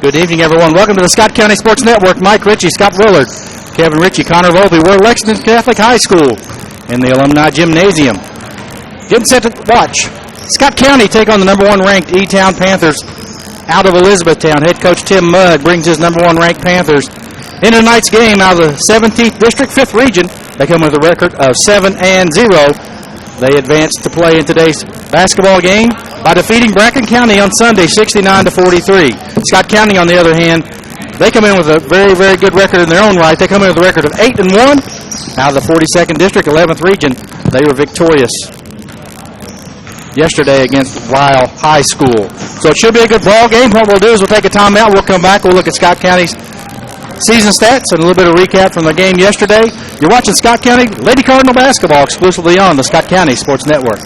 Good evening, everyone. Welcome to the Scott County Sports Network. Mike Ritchie, Scott Willard, Kevin Ritchie, Connor Volpe. We're at Lexington Catholic High School in the Alumni Gymnasium. Getting set to watch Scott County take on the number 1 ranked E-Town Panthers out of Elizabethtown. Head coach Tim Mudd brings his number 1 ranked Panthers into tonight's game out of the 17th District, 5th Region. They come with a record of 7-0. They advance to play in today's basketball game by defeating Bracken County on Sunday, 69-43. Scott County, on the other hand, they come in with a very, very good record in their own right. They come in with a record of 8-1 out of the 42nd District, 11th Region. They were victorious yesterday against Ryle High School. So it should be a good ball game. What we'll do is we'll take a timeout. We'll come back. We'll look at Scott County's season stats and a little bit of recap from the game yesterday. You're watching Scott County Lady Cardinal basketball exclusively on the Scott County Sports Network.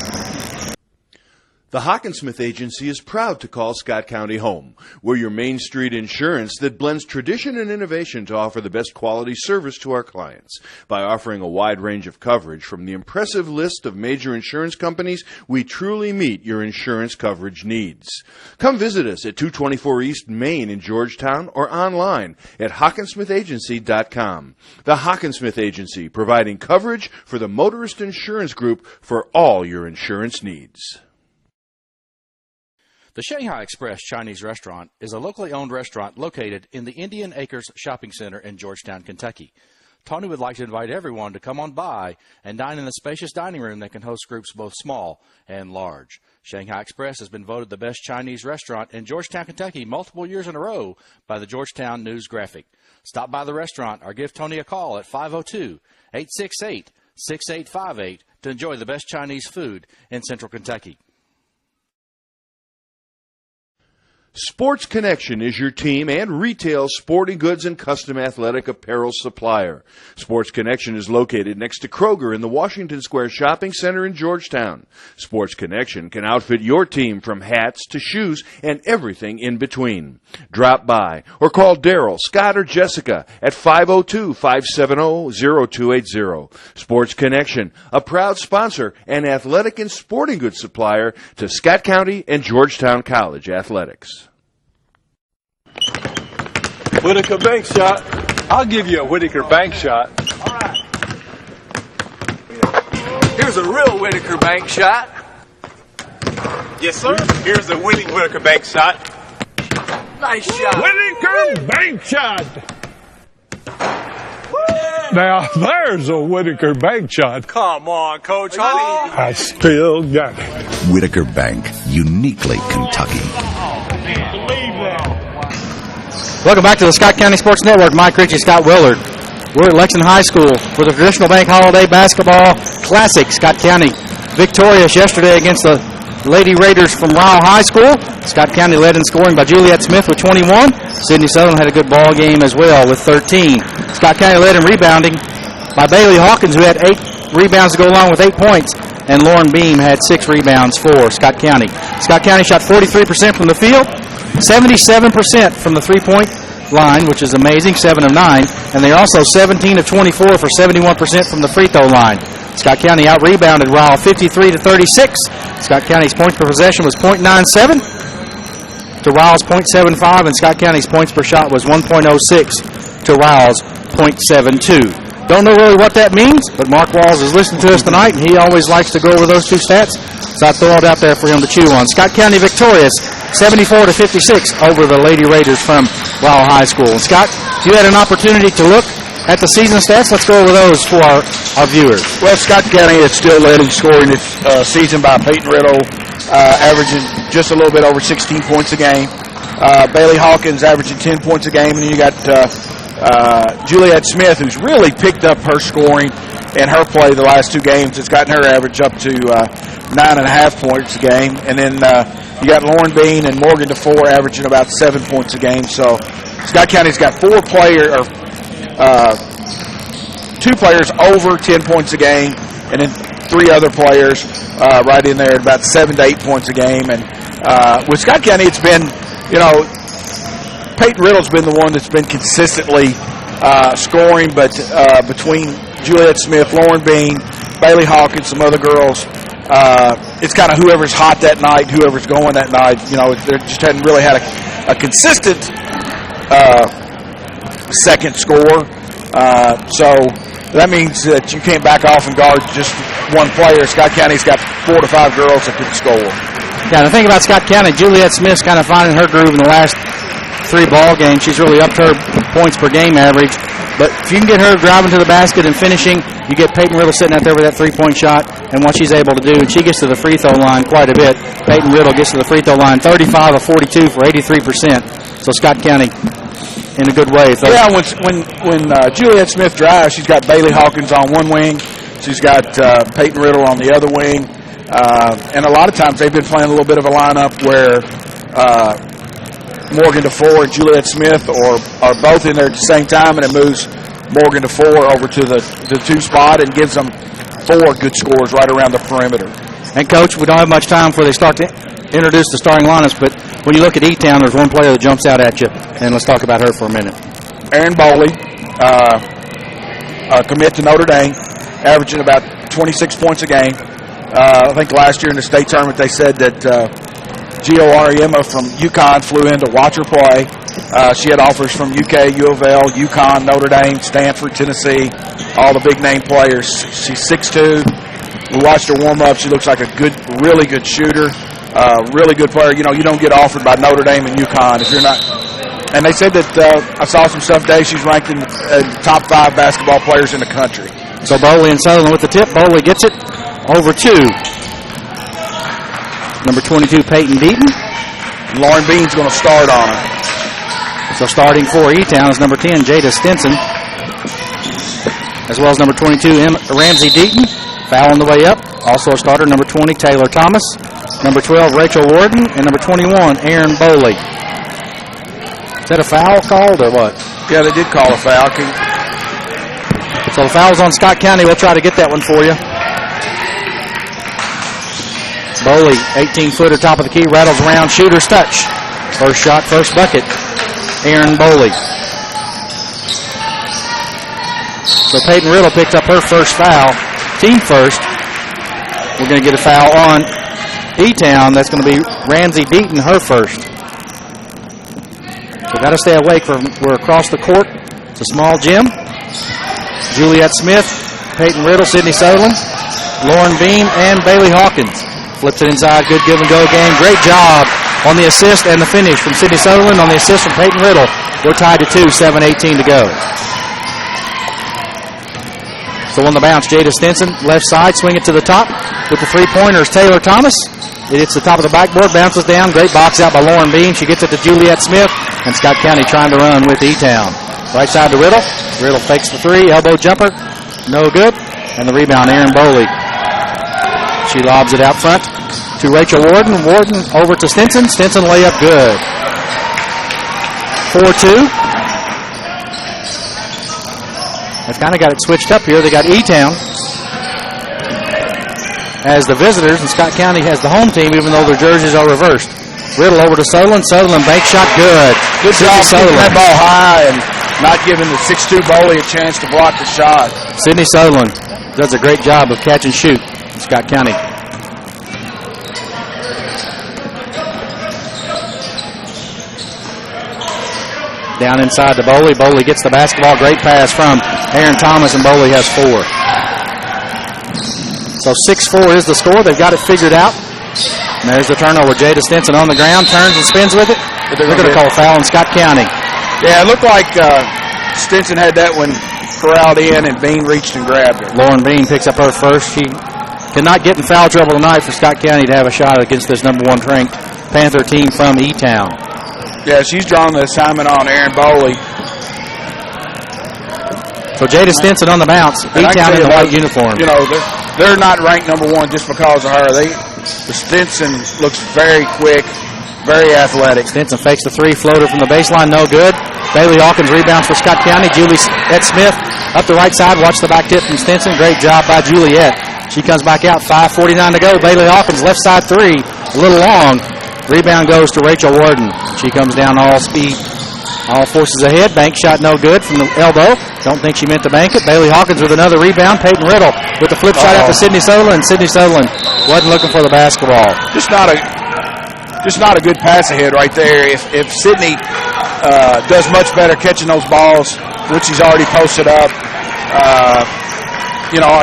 The Hockensmith Agency is proud to call Scott County home. We're your Main Street insurance that blends tradition and innovation to offer the best quality service to our clients. By offering a wide range of coverage from the impressive list of major insurance companies, we truly meet your insurance coverage needs. Come visit us at 224 East Main in Georgetown or online at HockensmithAgency.com. The Hockensmith Agency, providing coverage for the Motorist Insurance Group for all your insurance needs. The Shanghai Express Chinese restaurant is a locally owned restaurant located in the Indian Acres Shopping Center in Georgetown, Kentucky. Tony would like to invite everyone to come on by and dine in the spacious dining room that can host groups both small and large. Shanghai Express has been voted the best Chinese restaurant in Georgetown, Kentucky multiple years in a row by the Georgetown News Graphic. Stop by the restaurant or give Tony a call at 502-868-6858 to enjoy the best Chinese food in Central Kentucky. Sports Connection is your team and retail sporting goods and custom athletic apparel supplier. Sports Connection is located next to Kroger in the Washington Square Shopping Center in Georgetown. Sports Connection can outfit your team from hats to shoes and everything in between. Drop by or call Daryl, Scott, or Jessica at 502-570-0280. Sports Connection, a proud sponsor and athletic and sporting goods supplier to Scott County and Georgetown College athletics. Whitaker bank shot. I'll give you a Whitaker bank shot. All right. Here's a real Whitaker bank shot. Yes, sir. Here's a winning Whitaker bank shot. Nice shot. Whitaker bank shot. Now, there's a Whitaker bank shot. Come on, Coach. Honey. I still got it. Whitaker Bank, uniquely Kentucky. Welcome back to the Scott County Sports Network. Mike Ritchie, Scott Willard. We're at Lexington High School for the traditional bank holiday basketball classic. Scott County victorious yesterday against the Lady Raiders from Ryle High School. Scott County led in scoring by Juliet Smith with 21. Sydney Sutherland had a good ball game as well with 13. Scott County led in rebounding by Bailey Hawkins, who had 8 rebounds to go along with 8 points. And Lauren Beam had 6 rebounds for Scott County. Scott County shot 43% from the field, 77% from the three-point line, which is amazing, 7 of 9. And they're also 17 of 24 for 71% from the free throw line. Scott County out-rebounded Ryle 53-36. Scott County's points per possession was .97 to Ryle's .75, and Scott County's points per shot was 1.06 to Ryle's .72. Don't know really what that means, but Mark Walls is listening to us tonight, and he always likes to go over those two stats, so I throw it out there for him to chew on. Scott County victorious, 74-56 over the Lady Raiders from Ryle High School. And Scott, you had an opportunity to look at the season stats. Let's go over those for our viewers. Well, Scott County is still leading scoring its season by Peyton Riddle, averaging just a little bit over 16 points a game. Bailey Hawkins averaging 10 points a game, and then you got Juliet Smith, who's really picked up her scoring in her play the last 2 games. It's gotten her average up to 9.5 points a game. And then you got Lauren Bean and Morgan DeFore averaging about 7 points a game. So Scott County's got 2 players over 10 points a game, and then 3 other players right in there at about 7 to 8 points a game. And with Scott County, it's been, Peyton Riddle's been the one that's been consistently scoring, but between Juliet Smith, Lauren Bean, Bailey Hawkins, some other girls, it's kind of whoever's hot that night, whoever's going that night. They just hadn't really had a consistent second scorer. So that means that you can't back off and guard just one player. Scott County's got 4 to 5 girls that can score. Yeah, the thing about Scott County, Juliet Smith's kind of finding her groove in the last 3 ball games. She's really upped her points per game average. But if you can get her driving to the basket and finishing, you get Peyton Riddle sitting out there with that three-point shot and what she's able to do. And she gets to the free throw line quite a bit. Peyton Riddle gets to the free throw line 35 of 42 for 83%. So Scott County in a good way. So yeah, when Juliet Smith drives, she's got Bailey Hawkins on one wing. She's got Peyton Riddle on the other wing. And a lot of times they've been playing a little bit of a lineup where Morgan DeFore and Juliet Smith are both in there at the same time, and it moves Morgan DeFore over to the 2 spot and gives them 4 good scores right around the perimeter. And, Coach, we don't have much time before they start to introduce the starting lineups, but when you look at E-Town, there's one player that jumps out at you, and let's talk about her for a minute. Erin Bowley, commit to Notre Dame, averaging about 26 points a game. I think last year in the state tournament they said that Gio Ariema from UConn flew in to watch her play. She had offers from UK, U of L, UConn, Notre Dame, Stanford, Tennessee, all the big-name players. She's 6'2". We watched her warm up. She looks like a really good shooter, really good player. You know, you don't get offered by Notre Dame and UConn if you're not. And they said that I saw some stuff today. She's ranked in the top 5 basketball players in the country. So Bowley and Sutherland with the tip. Bowley gets it over 2. Number 22, Peyton Deaton. Lauren Bean's going to start on her. So starting for E-Town is number 10, Jada Stinson, as well as number 22, Ramsey Deaton. Foul on the way up. Also a starter, number 20, Taylor Thomas. Number 12, Rachel Warden. And number 21, Erin Bowley. Is that a foul called or what? Yeah, they did call a foul. So the foul's on Scott County. We'll try to get that one for you. Bowley, 18-footer, top of the key, rattles around, shooter's touch. First shot, first bucket. Erin Bowley. So Peyton Riddle picked up her first foul, team first. We're going to get a foul on E-Town. That's going to be Ramsey Deaton, her first. So got to stay awake. We're across the court. It's a small gym. Juliet Smith, Peyton Riddle, Sydney Sutherland, Lauren Beam, and Bailey Hawkins. Flips it inside. Good give-and-go game. Great job on the assist and the finish from Sydney Sutherland on the assist from Peyton Riddle. We're tied to 2, 7:18 to go. So on the bounce, Jada Stinson, left side, swing it to the top. With the three-pointers, Taylor Thomas. It hits the top of the backboard, bounces down. Great box out by Lauren Beam. She gets it to Juliet Smith. And Scott County trying to run with E-Town. Right side to Riddle. Riddle fakes the 3. Elbow jumper. No good. And the rebound, Erin Bowley. She lobs it out front to Rachel Warden. Warden over to Stinson. Stinson layup good. 4-2. They've kind of got it switched up here. They got E-Town as the visitors, and Scott County has the home team, even though their jerseys are reversed. Riddle over to Sutherland. Sutherland bank shot good. Good job keeping that ball high and not giving the 6'2" Bowley a chance to block the shot. Sydney Sutherland does a great job of catch and shoot. Scott County. Down inside to Bowley. Bowley gets the basketball. Great pass from Erin Thomas, and Bowley has 4. So 6-4 is the score. They've got it figured out. And there's the turnover. Jada Stinson on the ground, turns and spins with it. They're going to call a foul in Scott County. Yeah, it looked like Stinson had that one corralled in, and Bean reached and grabbed her. Lauren Bean picks up her first. She cannot get in foul trouble tonight for Scott County to have a shot against this number 1 ranked Panther team from E-Town. Yeah, she's drawn the assignment on Erin Bowley. So Jada Stinson on the bounce. E-Town in the white uniform. You know, they're not ranked number 1 just because of her. The Stinson looks very quick, very athletic. Stinson fakes the 3 floater from the baseline, no good. Bailey Hawkins rebounds for Scott County. Juliet Smith up the right side. Watch the back tip from Stinson. Great job by Juliet. She comes back out. 5:49 to go. Bailey Hawkins left side 3, a little long. Rebound goes to Rachel Warden. She comes down all speed, all forces ahead. Bank shot no good from the elbow. Don't think she meant to bank it. Bailey Hawkins with another rebound. Peyton Riddle with the flip shot out to Sydney Sutherland. Sydney Sutherland wasn't looking for the basketball. Just not a good pass ahead right there. If Sydney does much better catching those balls, which he's already posted up.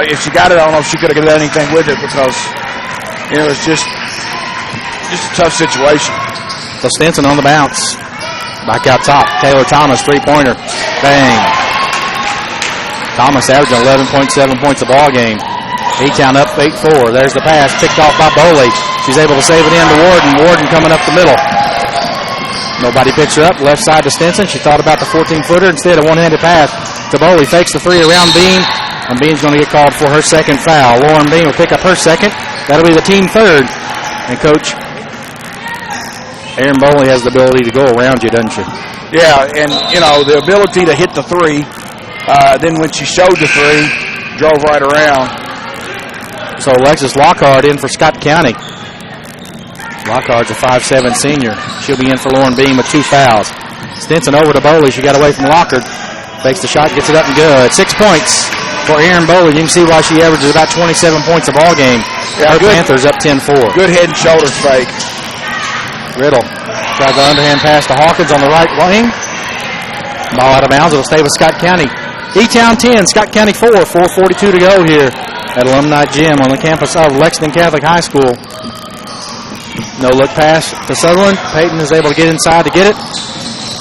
If she got it, I don't know if she could have done anything with it because it was just a tough situation. So Stinson on the bounce. Back out top. Taylor Thomas, three-pointer. Bang. Thomas averaging 11.7 points a ball game. E-Town up 8-4. There's the pass. Picked off by Boley. She's able to save it in to Warden. Warden coming up the middle. Nobody picks her up. Left side to Stinson. She thought about the 14-footer. Instead, a one-handed pass to Boley. Fakes the three around Bean. And Bean's going to get called for her second foul. Lauren Bean will pick up her second. That'll be the team third. And Coach Aaron Boley has the ability to go around you, doesn't she? Yeah, and, the ability to hit the three. Then when she showed the three, drove right around. So Alexis Lockhart in for Scott County. Lockhart's a 5'7" senior. She'll be in for Lauren Bean with 2 fouls. Stinson over to Boley. She got away from Lockhart. Fakes the shot, gets it up and good. 6 points for Aaron Boley. You can see why she averages about 27 points a ball game. Yeah, Her Panthers up 10-4. Good head and shoulders fake. Riddle tries the underhand pass to Hawkins on the right wing. Ball out of bounds. It'll stay with Scott County. E-Town 10, Scott County 4. 4:42 to go here at Alumni Gym on the campus of Lexington Catholic High School. No look pass to Sutherland. Payton is able to get inside to get it.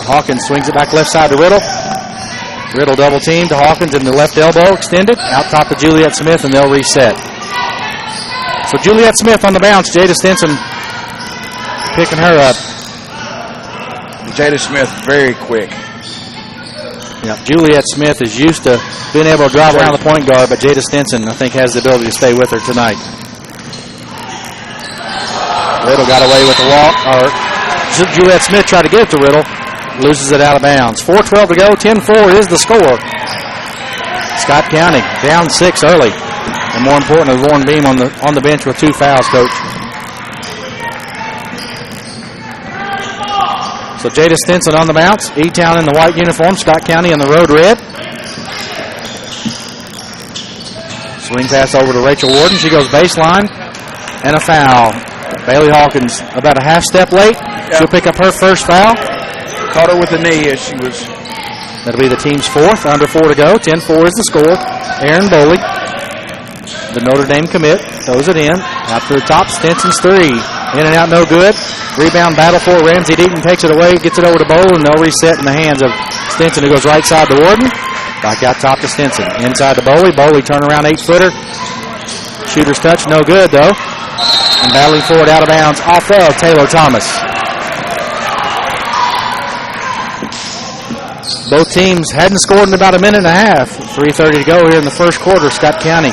Hawkins swings it back left side to Riddle. Riddle double team to Hawkins in the left elbow extended. Out top to Juliet Smith, and they'll reset. So Juliet Smith on the bounce. Jada Stinson picking her up. Jada Smith very quick. Yeah, Juliet Smith is used to being able to drive around the point guard, but Jada Stinson, I think, has the ability to stay with her tonight. Riddle got away with the walk, or Juliet Smith tried to get it to Riddle, loses it out of bounds. 4:12 to go, 10-4 is the score. Scott County down 6 early, and more importantly, Lauren Beam on the bench with 2 fouls, Coach. So Jada Stinson on the bounce. E-Town in the white uniform. Scott County in the road red. Swing pass over to Rachel Warden. She goes baseline. And a foul. Bailey Hawkins about a half step late. Yep. She'll pick up her first foul. Caught her with the knee as she was. That'll be the team's 4th. Under 4 to go. 10-4 is the score. Aaron Boley, the Notre Dame commit, throws it in. Out to the top. Stinson's 3. In and out, no good. Rebound battle for Ramsey Deaton. Takes it away, gets it over to Bowl, and they'll reset in the hands of Stinson, who goes right side to Warden. Back out top to Stinson. Inside to Boley. Boley turn around 8-footer. Shooter's touch, no good though. And battling for it out of bounds off of Taylor Thomas. Both teams hadn't scored in about a minute and a half. 3:30 to go here in the first quarter. Scott County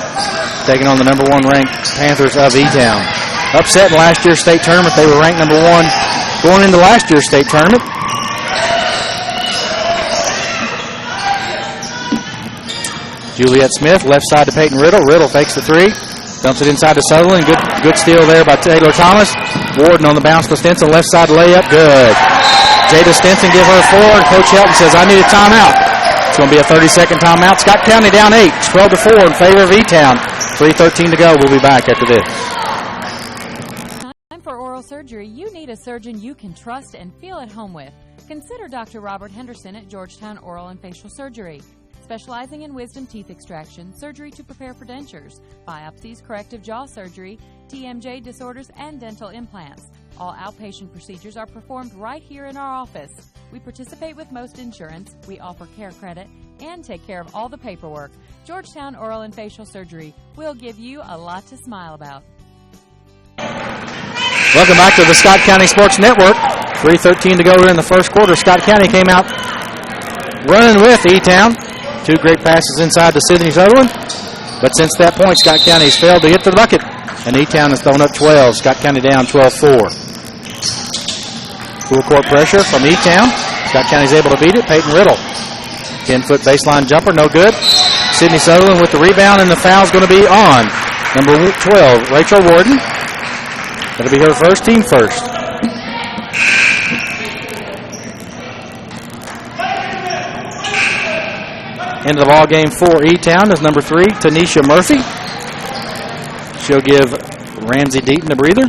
taking on the number 1 ranked Panthers of E-Town. Upset in last year's state tournament. They were ranked number 1 going into last year's state tournament. Juliet Smith, left side to Peyton Riddle. Riddle fakes the 3. Dumps it inside to Sutherland. Good steal there by Taylor Thomas. Warden on the bounce to Stinson. Left side layup. Good. Jada Stinson give her 4. And Coach Helton says, I need a timeout. It's going to be a 30-second timeout. Scott County down 8. It's 12-4 in favor of E-Town. 3:13 to go. We'll be back after this. For oral surgery, you need a surgeon you can trust and feel at home with. Consider Dr. Robert Henderson at Georgetown Oral and Facial Surgery. Specializing in wisdom teeth extraction, surgery to prepare for dentures, biopsies, corrective jaw surgery, TMJ disorders, and dental implants. All outpatient procedures are performed right here in our office. We participate with most insurance, we offer care credit, and take care of all the paperwork. Georgetown Oral and Facial Surgery will give you a lot to smile about. Welcome back to the Scott County Sports Network. 3:13 to go here in the first quarter. Scott County came out running with E-Town. 2 great passes inside to Sydney Sutherland. But since that point, Scott County has failed to get to the bucket. And E-Town has thrown up 12. Scott County down 12-4. Full court pressure from E-Town. Scott County's able to beat it. Peyton Riddle. 10-foot baseline jumper, no good. Sydney Sutherland with the rebound, and the foul's going to be on number 12, Rachel Warden. That'll be her first, team first. Into the ball game for E-Town is number 3, Tanisha Murphy. She'll give Ramsey Deaton a breather.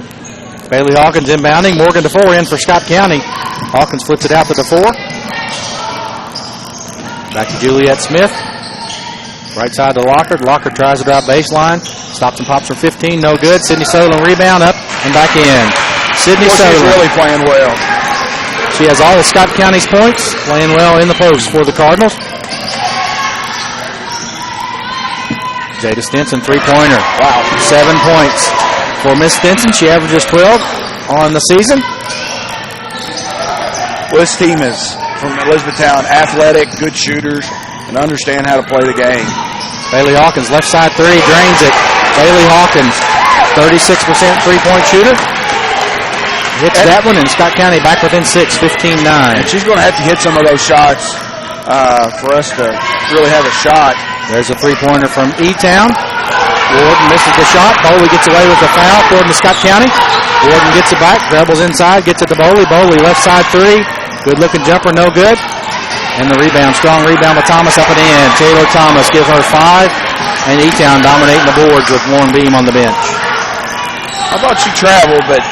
Bailey Hawkins inbounding. Morgan DeFore in for Scott County. Hawkins flips it out to DeFore. Back to Juliet Smith. Right side to Lockard. Lockard tries to drive baseline. Stops and pops from 15. No good. Sydney Sutherland rebound up and back in. Sydney Sutherland. She's really playing well. She has all of Scott County's points. Playing well in the post for the Cardinals. Jada Stinson, three-pointer. Wow. 7 points for Miss Stinson. She averages 12 on the season. Well, this team is from Elizabethtown, athletic, good shooters, and understand how to play the game. Bailey Hawkins, left side three, drains it. Bailey Hawkins, 36% three-point shooter. Hits that one, and Scott County back within 6, 15-9. And she's going to have to hit some of those shots for us to really have a shot. There's a three-pointer from E-Town. Warden misses the shot. Bowley gets away with the foul, according to Scott County. Warden gets it back, dribbles inside, gets it to Bowley. Bowley, left side three. Good-looking jumper, no good. And the rebound, strong rebound with Thomas up and in. Taylor Thomas gives her 5. And E-Town dominating the boards with Warren Beam on the bench. I thought she traveled, but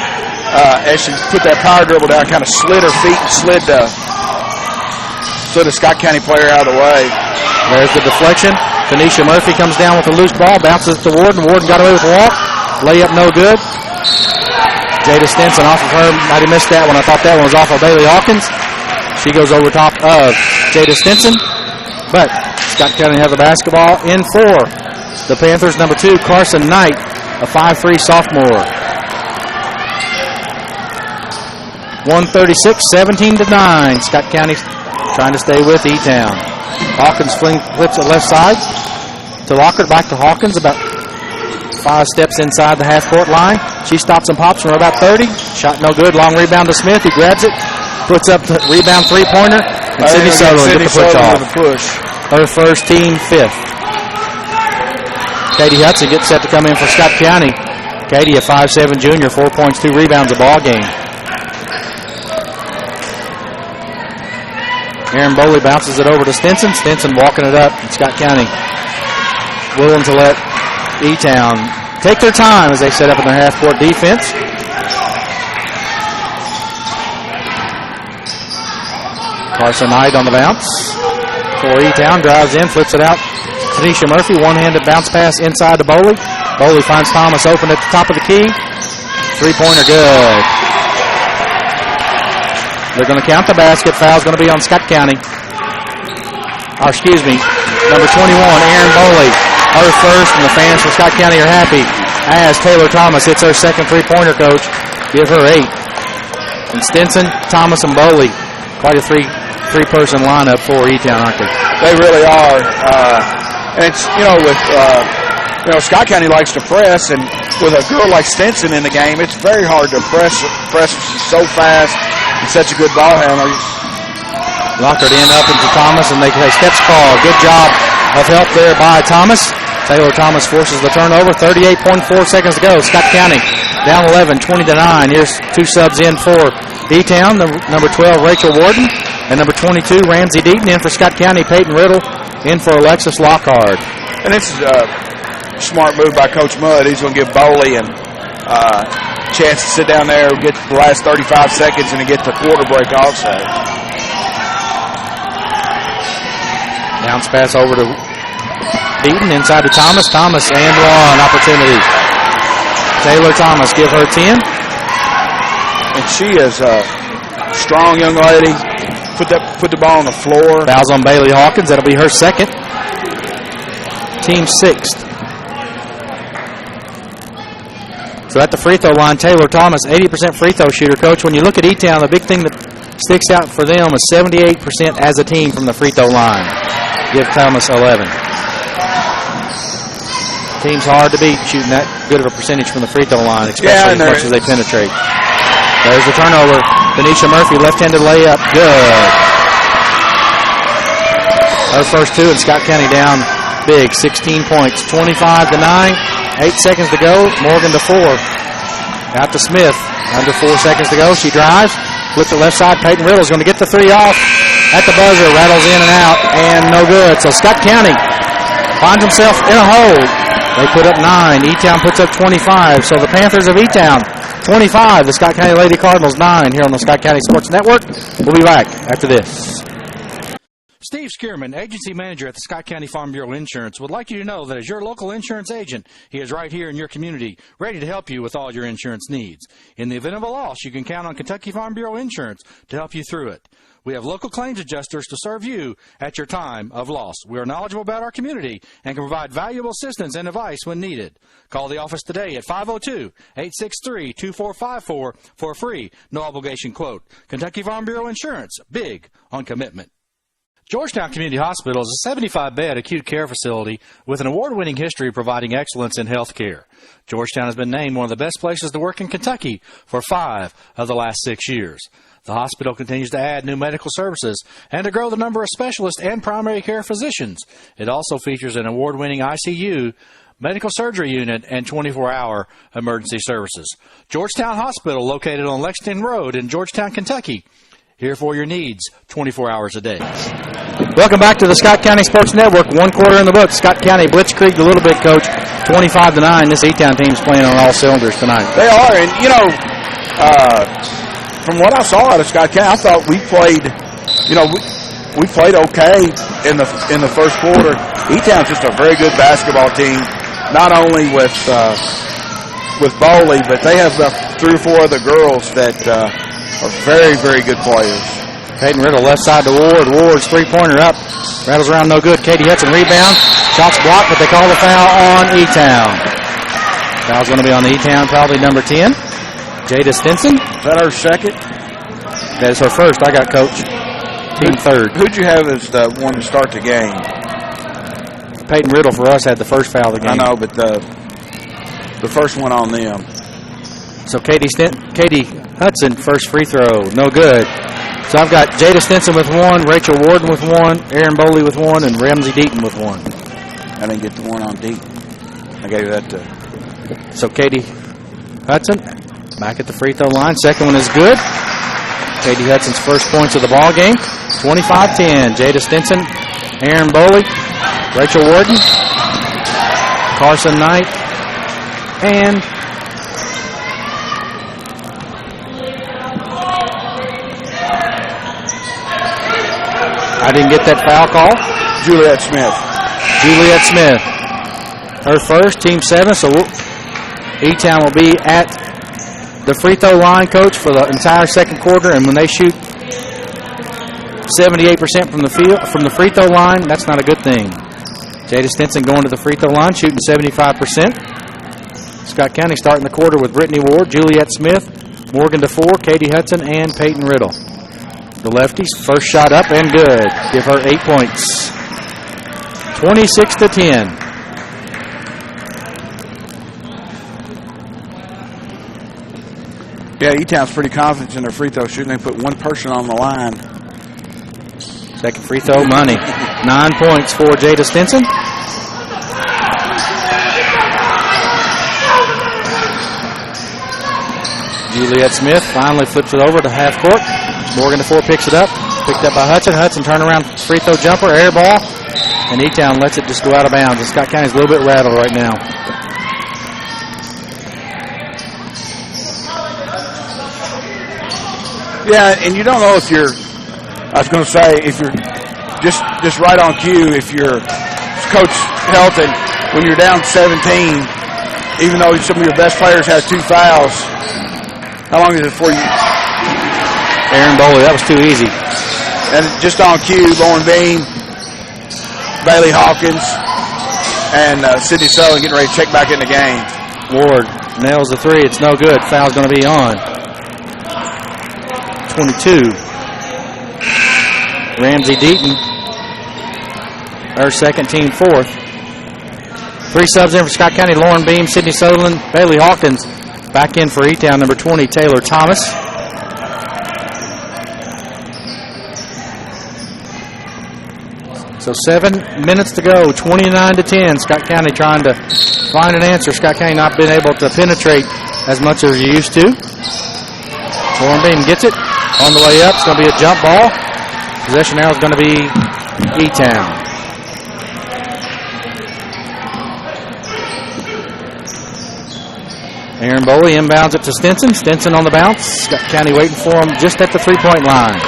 as she put that power dribble down, kind of slid her feet and slid the Scott County player out of the way. There's the deflection. Tanisha Murphy comes down with a loose ball, bounces to Warden. Warden got away with a walk. Layup no good. Jada Stinson off of her. Might have missed that one. I thought that one was off of Bailey Hawkins. She goes over top of Jada Stinson. But Scott County have the basketball in for the Panthers. Number 2, Carson Knight, a 5'3" sophomore. 136, 17-9. Scott County trying to stay with E-Town. Hawkins flips it left side to Lockard, back to Hawkins, about 5 steps inside the half-court line. She stops and pops from about 30. Shot no good. Long rebound to Smith. He grabs it, puts up the rebound three-pointer, and Sydney Sutherland gets the push off. Her first, team 5th. Katie Hudson gets set to come in for Scott County. Katie, a 5'7" junior, 4 points, 2 rebounds a ball game. Aaron Bowley bounces it over to Stinson. Stinson walking it up. And Scott County willing to let E-Town take their time as they set up in their half-court defense. Carson Knight on the bounce for E-Town. Drives in, flips it out. Tanisha Murphy, one-handed bounce pass inside to Bowley. Bowley finds Thomas open at the top of the key. Three-pointer good. They're going to count the basket. Foul's going to be on Scott County. Or, excuse me, number 21, Aaron Bowley. Her first, and the fans from Scott County are happy as Taylor Thomas hits her second three-pointer, coach. Give her 8. And Stinson, Thomas, and Bowley. Quite a three-person lineup for E-Town, aren't they? They really are. And it's, Scott County likes to press, and with a girl like Stinson in the game, it's very hard to press. She's so fast and such a good ball handler. Lockard in up into Thomas, and they say steps call. Good job of help there by Thomas. Taylor Thomas forces the turnover. 38.4 seconds to go. Scott County down 11, 20-9. Here's 2 subs in for E-Town. Number 12, Rachel Warden, and number 22, Ramsey Deaton. In for Scott County, Peyton Riddle. In for Alexis Lockhart. And this is a smart move by Coach Mudd. He's going to give Bowley and chance to sit down there, get the last 35 seconds, and get the quarter break also. Bounce pass over to Deaton, inside to Thomas. Thomas and one opportunity. Taylor Thomas, give her 10. And she is a strong young lady. Put the ball on the floor. Fouls on Bailey Hawkins. That'll be her second. Team 6th. So at the free throw line, Taylor Thomas, 80% free throw shooter. Coach, when you look at E-Town, the big thing that sticks out for them is 78% as a team from the free throw line. Give Thomas 11. Team's hard to beat shooting that good of a percentage from the free throw line, especially as much as they penetrate. There's the turnover. Tanisha Murphy, left-handed layup. Good. Her first 2, and Scott County down big, 16 points. 25-9. 8 seconds to go. Morgan to 4. Out to Smith. Under 4 seconds to go. She drives. Flips it left side. Peyton Riddle's going to get the 3 off. At the buzzer. Rattles in and out. And no good. So Scott County finds himself in a hole. They put up 9. E-Town puts up 25. So the Panthers of E-Town, 25. The Scott County Lady Cardinals, 9 here on the Scott County Sports Network. We'll be back after this. Steve Skierman, agency manager at the Scott County Farm Bureau Insurance, would like you to know that as your local insurance agent, he is right here in your community, ready to help you with all your insurance needs. In the event of a loss, you can count on Kentucky Farm Bureau Insurance to help you through it. We have local claims adjusters to serve you at your time of loss. We are knowledgeable about our community and can provide valuable assistance and advice when needed. Call the office today at 502-863-2454 for a free, no-obligation quote. Kentucky Farm Bureau Insurance, big on commitment. Georgetown Community Hospital is a 75-bed acute care facility with an award-winning history providing excellence in health care. Georgetown has been named one of the best places to work in Kentucky for 5 of the last 6 years. The hospital continues to add new medical services and to grow the number of specialists and primary care physicians. It also features an award-winning ICU, medical surgery unit, and 24-hour emergency services. Georgetown Hospital, located on Lexington Road in Georgetown, Kentucky. Here for your needs 24 hours a day. Welcome back to the Scott County Sports Network. 1 quarter in the book. Scott County blitzkrieged a little bit, Coach. 25-9. This E-Town team's playing on all cylinders tonight. They are, and from what I saw out of Scott County, I thought we played, we played okay in the first quarter. E-Town's just a very good basketball team, not only with Bowley, but they have 3 or 4 other girls that are very, very good players. Peyton Riddle left side to Ward. Ward's three-pointer up. Rattles around no good. Katie Hudson rebound. Shots blocked, but they call the foul on E-Town. Foul's going to be on E-Town, probably number 10. Jada Stinson. Is that her second? That is her first. I got Coach. Team third. Who'd you have as the one to start the game? Peyton Riddle for us had the first foul of the game. I know, but the first one on them. So Katie Hudson, first free throw, no good. So I've got Jada Stinson with 1, Rachel Warden with 1, Erin Bowley with 1, and Ramsey Deaton with 1. I didn't get the one on Deaton. I gave that to... So Katie Hudson back at the free throw line. Second one is good. Katie Hudson's first points of the ball game. 25-10. Jada Stinson, Erin Bowley, Rachel Warden, Carson Knight, and I didn't get that foul call. Juliet Smith. Her first, team 7. So E-Town will be at the free throw line, Coach, for the entire second quarter. And when they shoot 78% from the free throw line, that's not a good thing. Jada Stinson going to the free throw line, shooting 75%. Scott County starting the quarter with Brittany Ward, Juliet Smith, Morgan DeFore, Katie Hudson, and Peyton Riddle. The lefties, first shot up and good. Give her 8 points. 26-10. Yeah, E-Town's pretty confident in their free throw shooting. They put one person on the line. Second free throw, money. 9 points for Jada Stinson. Juliet Smith finally flips it over to half court. Morgan DeFore picks it up. Picked up by Hudson. Hudson turnaround free throw jumper, air ball. And E-Town lets it just go out of bounds. And Scott County's a little bit rattled right now. Yeah, and you don't know if you're, I was going to say, if you're just right on cue, if you're Coach Helton, when you're down 17, even though some of your best players have 2 fouls, how long is it before you? Erin Bowley, that was too easy. And just on cue, Lauren Bean, Bailey Hawkins, and Sydney Sullivan getting ready to check back in the game. Ward nails the 3. It's no good. Foul's going to be on. 22. Ramsey Deaton, her second, team 4th. 3 subs in for Scott County. Lauren Beam, Sydney Sutherland, Bailey Hawkins. Back in for E-Town, number 20, Taylor Thomas. So 7 minutes to go, 29-10. Scott County trying to find an answer. Scott County not been able to penetrate as much as you used to. Lauren Beam gets it on the way up. It's going to be a jump ball. Possession now is going to be E-Town. Erin Bowley inbounds it to Stinson. Stinson on the bounce. Scott County waiting for him just at the 3-point line.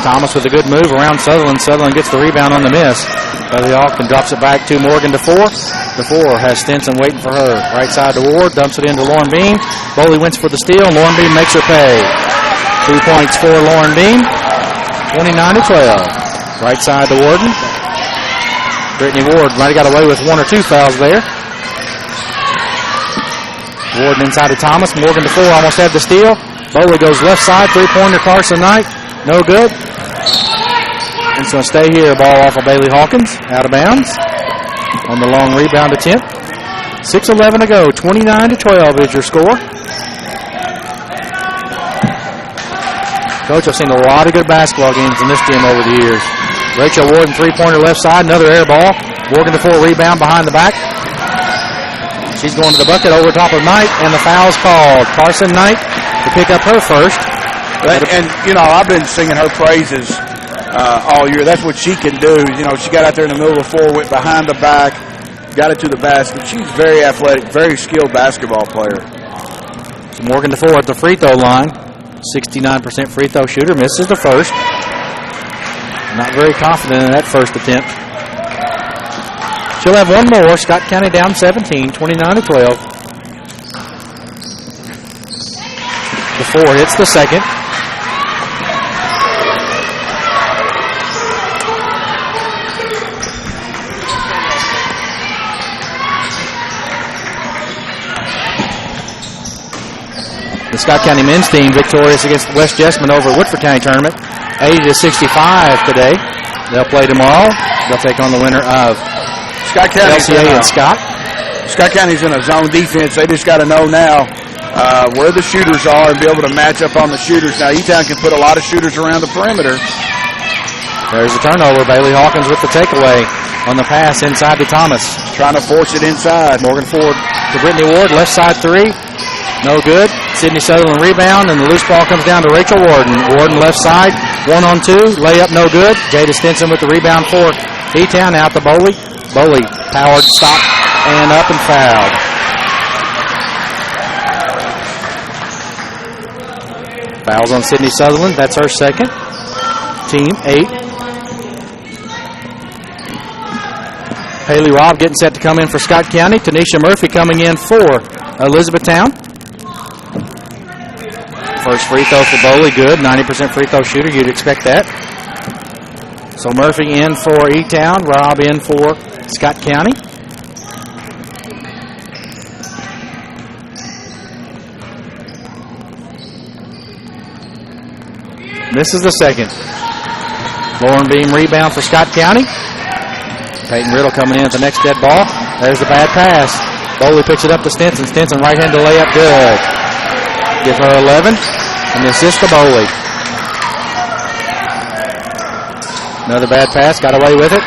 Thomas with a good move around Sutherland. Sutherland gets the rebound on the miss. Bailey Hawkins drops it back to Morgan DeFore. DeFore has Stinson waiting for her. Right side to Ward, dumps it into Lauren Beam. Boley wins for the steal. Lauren Beam makes her pay. 2 points for Lauren Beam. 29-12. Right side to Warden. Brittany Ward might have got away with 1 or 2 fouls there. Warden inside to Thomas. Morgan DeFore almost had the steal. Boley goes left side. 3-pointer Carson Knight. No good. It's going to stay here. Ball off of Bailey Hawkins. Out of bounds on the long rebound attempt. 6:11 to go. 29-12 is your score. Coach, I've seen a lot of good basketball games in this gym over the years. Rachel Warden, 3-pointer left side. Another air ball. Morgan DeFore rebound behind the back. She's going to the bucket over top of Knight, and the foul's called. Carson Knight to pick up her first. And, you know, I've been singing her praises all year. That's what she can do. You know, she got out there in the middle of the floor, went behind the back, got it to the basket. She's very athletic, very skilled basketball player. So Morgan DeFore at the free throw line. 69% free throw shooter. Misses the first. Not very confident in that first attempt. She'll have one more. Scott County down 17, 29-12. DeFore hits the second. The Scott County men's team victorious against West Jessamine over at Woodford County Tournament, 80-65 today. They'll play tomorrow. They'll take on the winner of Scott County's LCA and Scott. Scott County's in a zone defense. They just got to know now where the shooters are and be able to match up on the shooters. Now, E-Town can put a lot of shooters around the perimeter. There's a turnover. Bailey Hawkins with the takeaway on the pass inside to Thomas. Trying to force it inside. Morgan Ford to Brittany Ward. Left side 3. No good. Sydney Sutherland rebound, and the loose ball comes down to Rachel Warden. Warden left side. 1-on-2. Layup no good. Jada Stinson with the rebound for E-Town. Out to Boley. Boley powered, stopped, and up and fouled. Fouls on Sydney Sutherland. That's her second. Team 8. Haley Robb getting set to come in for Scott County. Tanisha Murphy coming in for Elizabethtown. First free throw for Boley, good. 90% free throw shooter. You'd expect that. So Murphy in for E-Town. Robb in for Scott County. This is the second. Lauren Beam rebound for Scott County. Peyton Riddle coming in at the next dead ball. There's the bad pass. Boley picks it up to Stinson. Stinson right-handed layup, good. Give her 11, and the assist to Boley. Another bad pass, got away with it.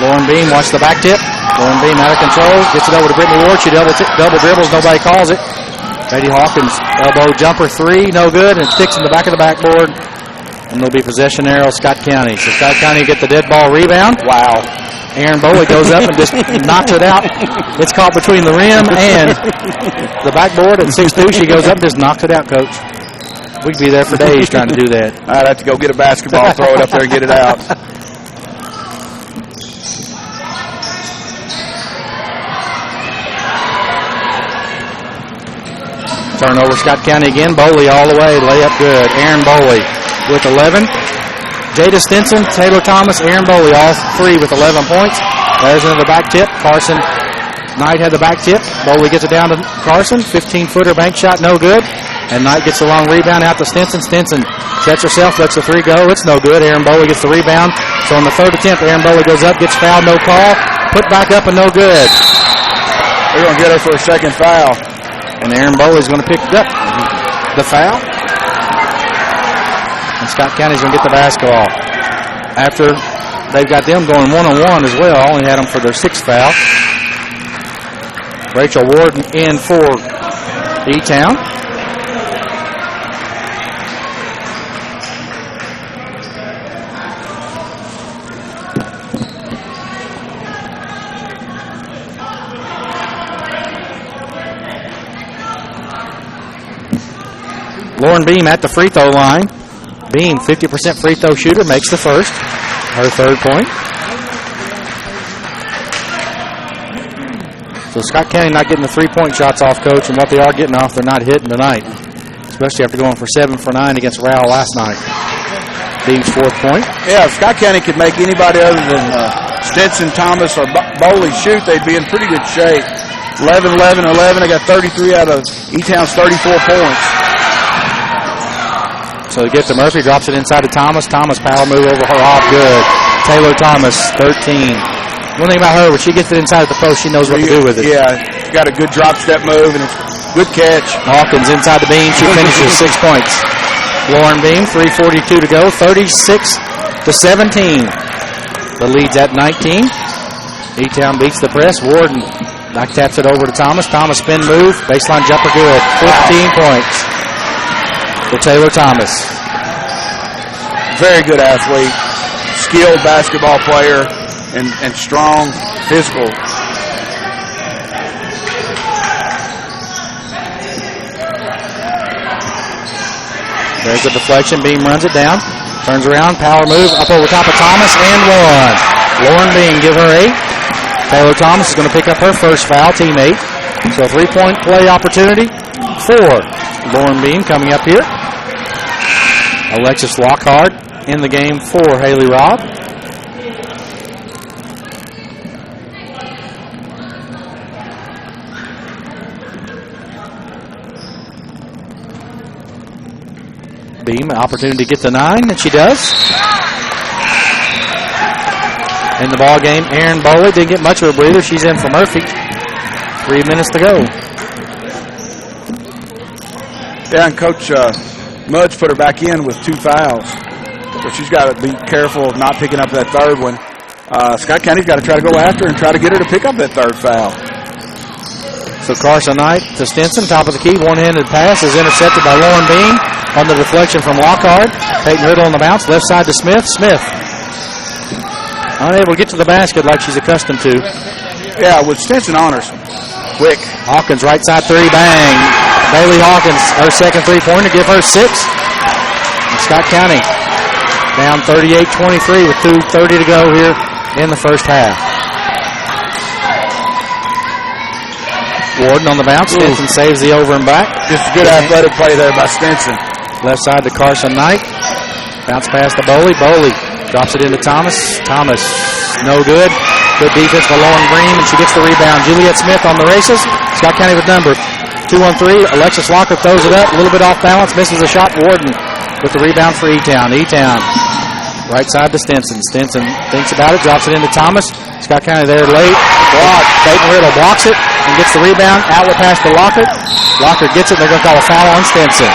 Lauren Beam watch the back tip. Lauren Beam out of control, gets it over to Brittany Ward. She double dribbles, nobody calls it. Katie Hawkins, elbow jumper 3, no good, and sticks in the back of the backboard. And there'll be possession arrow, Scott County. So Scott County get the dead ball rebound. Wow. Aaron Boley goes up and just knocks it out. It's caught between the rim and the backboard, and 6'2", she goes up and just knocks it out, Coach. We could be there for days trying to do that. I'd have to go get a basketball, throw it up there, and get it out. Turnover, Scott County again. Boley all the way, layup good. Aaron Boley with 11. Jada Stinson, Taylor Thomas, Aaron Boley, all 3 with 11 points. There's another back tip. Carson Knight had the back tip. Boley gets it down to Carson. 15-footer bank shot, no good. And Knight gets the long rebound out to Stinson. Stinson sets herself, lets the 3 go. It's no good. Aaron Boley gets the rebound. So on the third attempt, Aaron Boley goes up, gets fouled, no call. Put back up and no good. They're going to get her for a second foul. And Aaron Boley's going to pick up the foul. And Scott County's going to get the basketball. After they've got them going 1-on-1 as well. Only had them for their 6th foul. Rachel Warden in for E-Town. Lauren Beam at the free throw line. Beam, 50% free throw shooter, makes the first. Her third point. So Scott County not getting the three-point shots off, Coach, and what they are getting off, they're not hitting tonight, especially after going for 7 for 9 against Rowell last night. Beam's fourth point. Yeah, if Scott County could make anybody other than Stinson, Thomas, or Bowley shoot, they'd be in pretty good shape. 11, 11, 11. They got 33 out of E-Town's 34 points. So they get to Murphy, drops it inside to Thomas. Thomas, power move over her off, good. Taylor Thomas, 13. One thing about her, when she gets it inside of the post, she knows what to do with it. Yeah, got a good drop step move, and it's good catch. Hawkins inside the Beam. She finishes 6 points. Lauren Beam, 3:42 to go, 36-17. The lead's at 19. E-Town beats the press. Warden back taps it over to Thomas. Thomas spin move, baseline jumper good. 15 points for Taylor Thomas. Very good athlete, skilled basketball player, and strong, physical. There's a deflection. Beam runs it down. Turns around. Power move up over top of Thomas and one. Lauren Beam give her 8. Taylor Thomas is going to pick up her first foul, teammate. So a 3-point play opportunity for Lauren Beam coming up here. Alexis Lockhart in the game for Haley Robb. Beam, an opportunity to get the 9, and she does. In the ball game, Aaron Bowley didn't get much of a breather. She's in for Murphy. 3 minutes to go. Yeah, and Coach Mudge put her back in with 2 fouls. So she's got to be careful of not picking up that third one. Scott County's got to try to go after her and try to get her to pick up that third foul. So Carson Knight to Stinson, top of the key. One-handed pass is intercepted by Lauren Beam on the deflection from Lockhart. Peyton Riddle on the bounce. Left side to Smith. Smith unable to get to the basket like she's accustomed to. Yeah, with Stinson on her. Quick. Hawkins, right side 3, bang. Bailey Hawkins, her second three-pointer, give her 6. And Scott County down 38-23 with 2:30 to go here in the first half. Warden on the bounce. Stinson saves the over and back. Just a good athletic play there by Stinson. Left side to Carson Knight. Bounce pass to Bowley. Bowley drops it into Thomas. Thomas, no good. Good defense by Lauren Beam, and she gets the rebound. Juliet Smith on the races. Scott County with number 2-on-3. Alexis Locker throws it up. A little bit off balance. Misses a shot. Warden with the rebound for E-Town. E-Town. Right side to Stinson. Stinson thinks about it. Drops it into Thomas. Scott County there late. Block. Peyton Riddle blocks it and gets the rebound. Outlet pass to Locker. Locker gets it. They're going to call a foul on Stinson.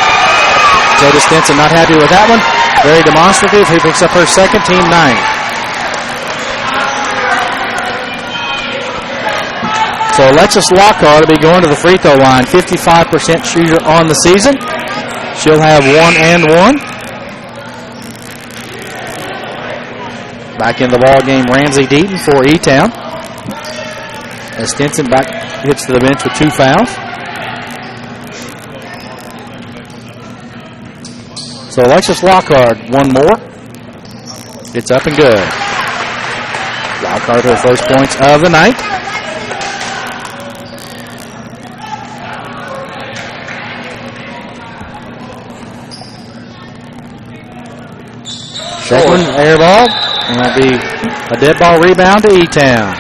Jada Stinson not happy with that one. Very demonstrative. He picks up her second, team 9. So Alexis Lockhart will be going to the free throw line. 55% shooter on the season. She'll have 1 and 1. Back in the ball game, Ramsey Deaton for E-Town. As Stinson back hits to the bench with 2 fouls. So Alexis Lockhart, 1 more. It's up and good. Lockhart her first points of the night. Second air ball, and it'll be a dead ball rebound to E-Town.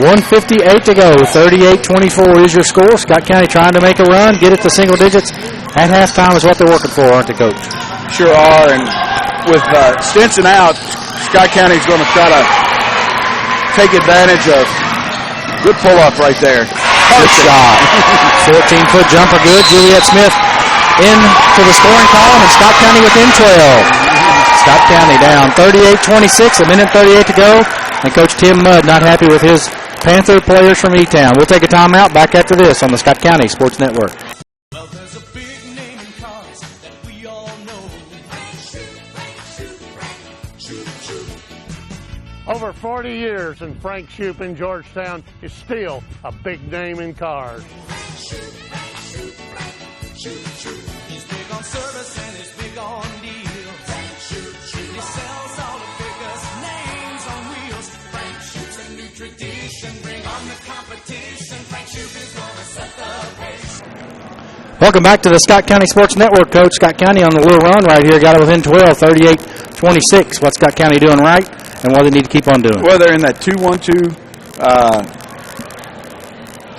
.158 to go. 38-24 is your score. Scott County trying to make a run, get it to single digits at halftime is what they're working for, aren't they, Coach? Sure are, and with Stinson out, Scott County's going to try to take advantage of good pull-up right there. Good shot. 14-foot jumper, good. Juliet Smith into the scoring column, and Scott County within 12. Scott County down 38-26, a minute 38 to go, and Coach Tim Mudd not happy with his Panther players from E-Town. We'll take a timeout. Back after this on the Scott County Sports Network. Well, there's a big name in cars that we all know. Over 40 years, and Frank Shoup in Georgetown is still a big name in cars. Welcome back to the Scott County Sports Network, Coach. Scott County on the little run right here. Got it within 12, 38-26. What's Scott County doing right, and what do they need to keep on doing? Well, they're in that 2-1-2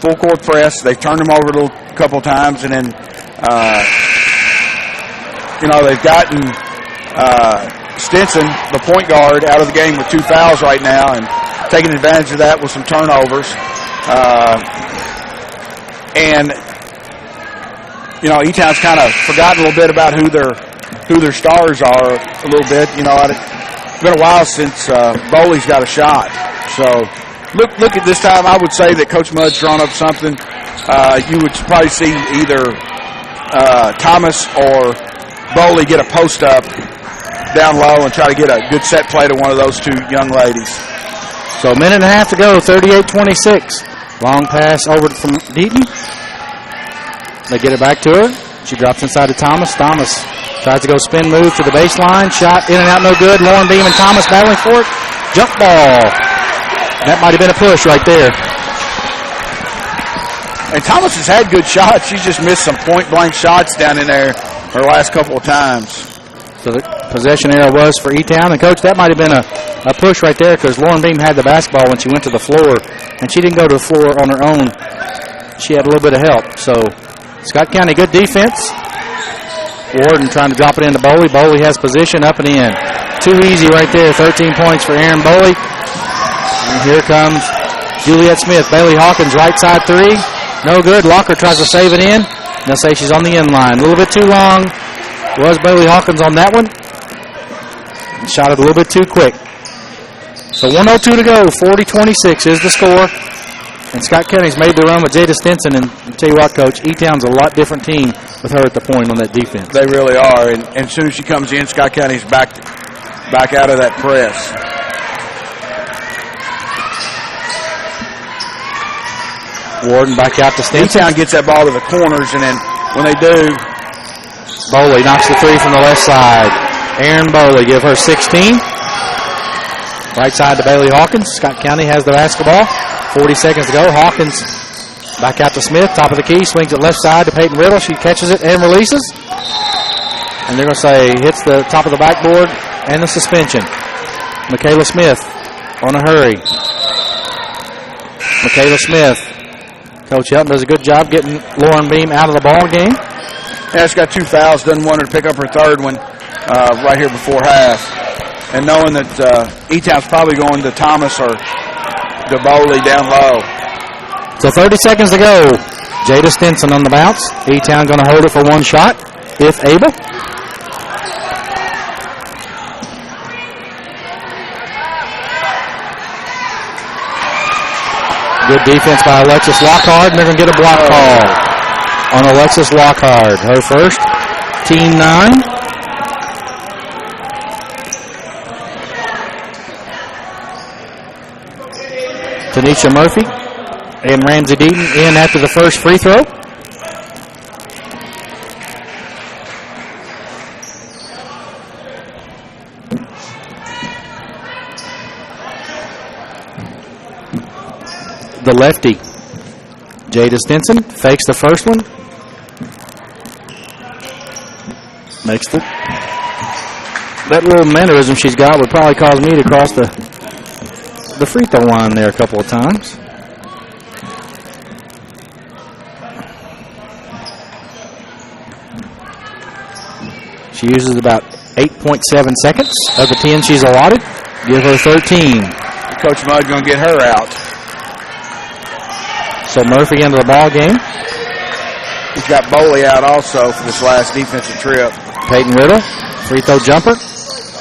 full court press. They've turned them over a couple times, and then, they've gotten Stinson, the point guard, out of the game with 2 fouls right now, and taking advantage of that with some turnovers. E-Town's kind of forgotten a little bit about who their stars are a little bit. It's been a while since Bowley's got a shot. So look at this time. I would say that Coach Mudd's drawn up something. You would probably see either Thomas or Bowley get a post up down low and try to get a good set play to one of those two young ladies. So a minute and a half to go, 38-26. Long pass over from Deaton. They get it back to her. She drops inside to Thomas. Thomas tries to go spin move to the baseline. Shot in and out, no good. Lauren Beam and Thomas battling for it. Jump ball. That might have been a push right there. And Thomas has had good shots. She's just missed some point-blank shots down in there her last couple of times. So the possession error was for E-Town. And, Coach, that might have been a push right there because Lauren Beam had the basketball when she went to the floor, and she didn't go to the floor on her own. She had a little bit of help. So Scott County, good defense. Warden trying to drop it into Bowley. Bowley has position up and in. Too easy right there. 13 points for Aaron Bowley. And here comes Juliet Smith. Bailey Hawkins, right side three. No good. Locker tries to save it in. They'll say she's on the end line. A little bit too long. Was Bailey Hawkins on that one. Shot it a little bit too quick. So 1:02 to go. 40-26 is the score. And Scott County's made the run with Jada Stinson. And I'll tell you what, Coach, E-Town's a lot different team with her at the point on that defense. They really are. And as soon as she comes in, Scott County's back out of that press. Warden back out to Stinson. E-Town gets that ball to the corners, and then when they do, Bowley knocks the three from the left side. Aaron Bowley, give her 16. Right side to Bailey Hawkins. Scott County has the basketball. 40 seconds to go. Hawkins back out to Smith. Top of the key. Swings it left side to Peyton Riddle. She catches it and releases. And they're going to say hits the top of the backboard and the suspension. Michaela Smith on a hurry. Michaela Smith. Coach Helton does a good job getting Lauren Beam out of the ball game. Yeah, she's got 2 fouls. Doesn't want her to pick up her third one right here before half. And knowing that E-Town's probably going to Thomas or to Bowley down low. So 30 seconds to go. Jada Stinson on the bounce. E-Town going to hold it for one shot, if able. Good defense by Alexis Lockhart, and they're going to get a block call on Alexis Lockhart. Her first, team 9. Tanisha Murphy and Ramsey Deaton in after the first free throw. The lefty, Jada Stinson, fakes the first one. Makes that little mannerism she's got would probably cause me to cross the free throw line there a couple of times. She uses about 8.7 seconds of the 10 she's allotted. Give her 13. Coach Mudd going to get her out. So Murphy into the ball game. He's got Bowley out also for this last defensive trip. Peyton Riddle, free throw jumper.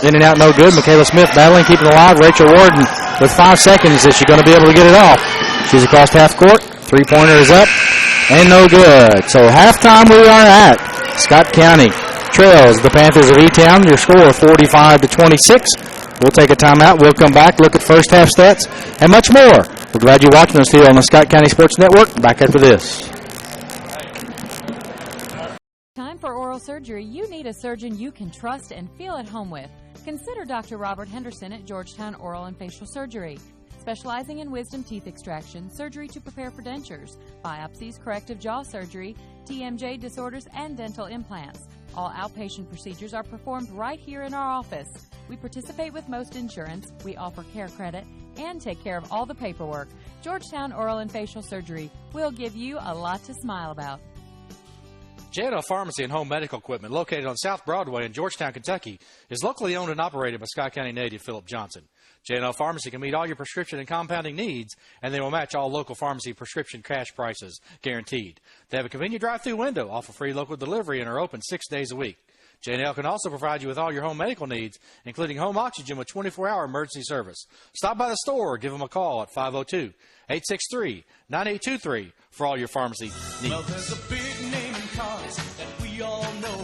In and out, no good. Michaela Smith battling, keeping it alive. Rachel Warden with 5 seconds. Is she going to be able to get it off? She's across half court. Three-pointer is up and no good. So halftime we are at. Scott County trails the Panthers of E-Town. Your score 45-26. We'll take a timeout. We'll come back, look at first half stats, and much more. We're glad you're watching us here on the Scott County Sports Network. Back after this. Time for oral surgery. You need a surgeon you can trust and feel at home with. Consider Dr. Robert Henderson at Georgetown Oral and Facial Surgery. specializing in wisdom teeth extraction, surgery to prepare for dentures, biopsies, corrective jaw surgery, TMJ disorders, and dental implants. All outpatient procedures are performed right here in our office. We participate with most insurance, we offer care credit, and take care of all the paperwork. Georgetown Oral and Facial Surgery will give you a lot to smile about. J&L Pharmacy and Home Medical Equipment, located on South Broadway in Georgetown, Kentucky, is locally owned and operated by Scott County native Philip Johnson. J&L Pharmacy can meet all your prescription and compounding needs, and they will match all local pharmacy prescription cash prices, guaranteed. They have a convenient drive-through window, offer free local delivery, and are open 6 days a week. J&L can also provide you with all your home medical needs, including home oxygen with 24-hour emergency service. Stop by the store or give them a call at 502-863-9823 for all your pharmacy needs. Well, there's a big name in cars that we all know.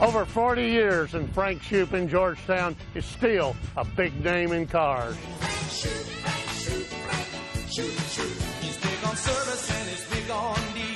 Over 40 years, and Frank Shoup in Georgetown is still a big name in cars. He's big on service and he's big on deals.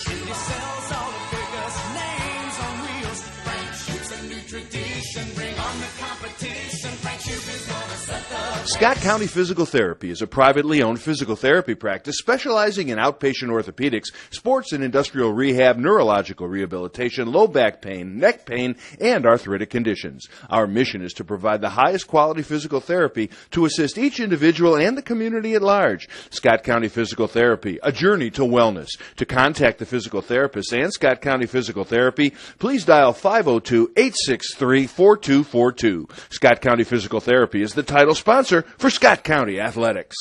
He sells all the biggest names on wheels. Frank Shoup's a new tradition. Bring on the competition. Frank Shoup is gonna set the Scott County Physical Therapy is a privately owned physical therapy practice specializing in outpatient orthopedics, sports and industrial rehab, neurological rehabilitation, low back pain, neck pain, and arthritic conditions. Our mission is to provide the highest quality physical therapy to assist each individual and the community at large. Scott County Physical Therapy, a journey to wellness. To contact the physical therapist and Scott County Physical Therapy, please dial 502-863-4242. Scott County Physical Therapy is the title sponsor for Scott County Athletics.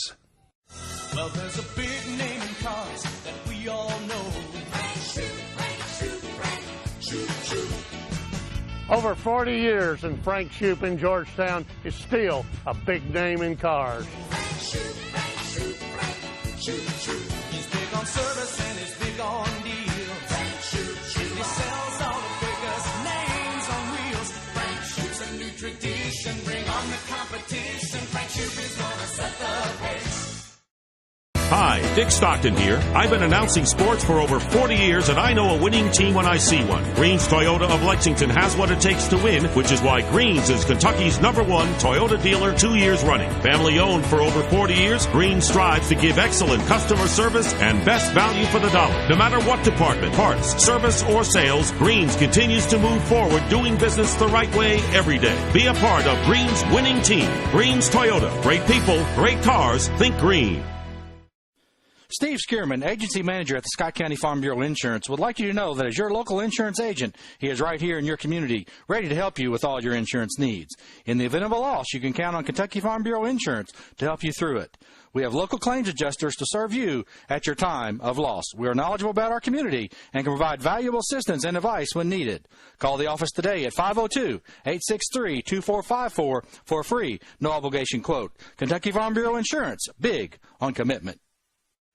Well, there's a big name in cars that we all know. Over 40 years, and Frank Shoup in Georgetown is still a big name in cars. He's big on service and he's big on deals. He sells all the biggest names on wheels. Frank Shoup's a new tradition. Bring on the competition. Frank Shoup is gonna set the pace. Hi, Dick Stockton here. I've been announcing sports for over 40 years, and I know a winning team when I see one. Greens Toyota of Lexington has what it takes to win, which is why Greens is Kentucky's #1 Toyota dealer 2 years running. Family owned for over 40 years, Greens strives to give excellent customer service and best value for the dollar. No matter what department, parts, service, or sales, Greens continues to move forward doing business the right way every day. Be a part of Greens' winning team. Greens Toyota. Great people, great cars. Think green. Steve Skierman, agency manager at the Scott County Farm Bureau Insurance, would like you to know that as your local insurance agent, he is right here in your community, ready to help you with all your insurance needs. In the event of a loss, you can count on Kentucky Farm Bureau Insurance to help you through it. We have local claims adjusters to serve you at your time of loss. We are knowledgeable about our community and can provide valuable assistance and advice when needed. Call the office today at 502-863-2454 for a free, no-obligation quote. Kentucky Farm Bureau Insurance, big on commitment.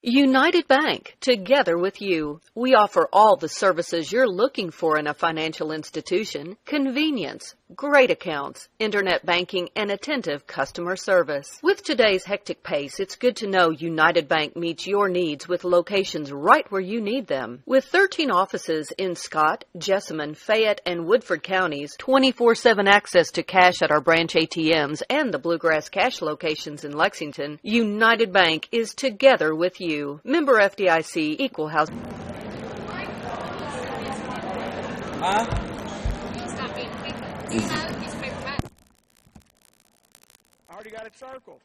United Bank, together with you. We offer all the services you're looking for in a financial institution: convenience, great accounts, internet banking, and attentive customer service. With today's hectic pace, it's good to know United Bank meets your needs with locations right where you need them. With 13 offices in Scott, Jessamine, Fayette, and Woodford counties, 24/7 access to cash at our branch ATMs and the Bluegrass Cash locations in Lexington, United Bank is together with you. Member FDIC, Equal Housing. Huh? I already got it circled.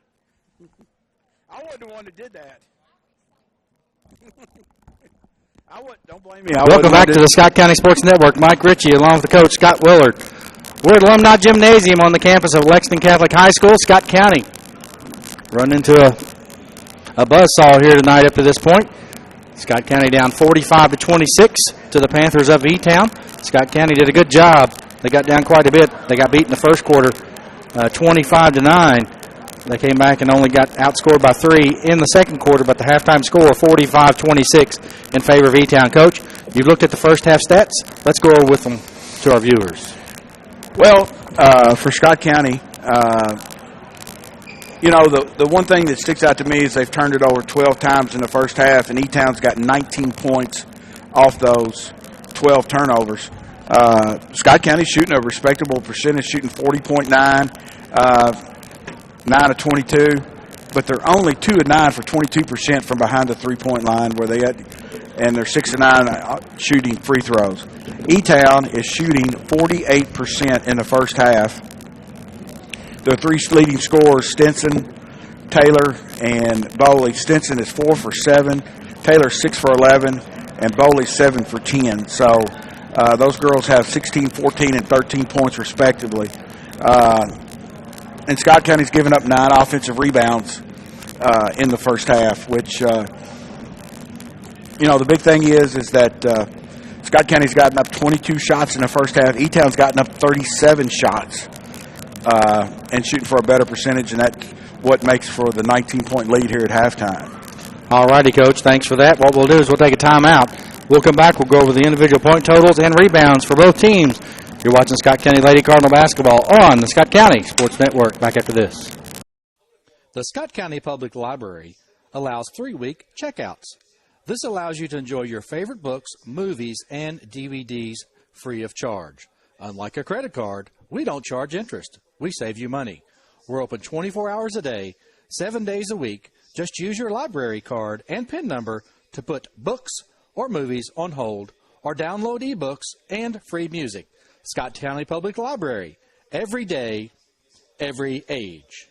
I wasn't the one that did that. Don't blame me. Welcome back to the Scott County Sports Network. Mike Ritchie along with the coach, Scott Willard. We're at Alumni Gymnasium on the campus of Lexington Catholic High School, Scott County. Run into a buzzsaw here tonight up to this point. Scott County down 45-26 to the Panthers of E-Town. Scott County did a good job. They got down quite a bit. They got beat in the first quarter 25-9. They came back and only got outscored by 3 in the second quarter, but the halftime score 45-26 in favor of E-Town. Coach, you've looked at the first half stats. Let's go over with them to our viewers. Well, for Scott County, you know, the one thing that sticks out to me is they've turned it over 12 times in the first half, and E-Town's got 19 points off those 12 turnovers. Scott County's shooting a respectable percentage, shooting 40.9, 9 of 22, but they're only 2 of 9 for 22% from behind the three-point line, and they're 6 of 9 shooting free throws. E-Town is shooting 48% in the first half. Their three leading scorers, Stinson, Taylor, and Bowley. Stinson is 4 for 7, Taylor 6 for 11, and Bowley 7 for 10. So those girls have 16, 14, and 13 points respectively. And Scott County's given up 9 offensive rebounds in the first half, which, the big thing is that Scott County's gotten up 22 shots in the first half. E-Town's gotten up 37 shots and shooting for a better percentage, and that's what makes for the 19-point lead here at halftime. All righty, Coach. Thanks for that. What we'll do is we'll take a timeout. We'll come back. We'll go over the individual point totals and rebounds for both teams. You're watching Scott County Lady Cardinal basketball on the Scott County Sports Network. Back after this. The Scott County Public Library allows 3-week checkouts. This allows you to enjoy your favorite books, movies, and DVDs free of charge. Unlike a credit card, we don't charge interest. We save you money. We're open 24 hours a day, 7 days a week. Just use your library card and PIN number to put books or movies on hold or download ebooks and free music. Scott County Public Library. Every day, every age.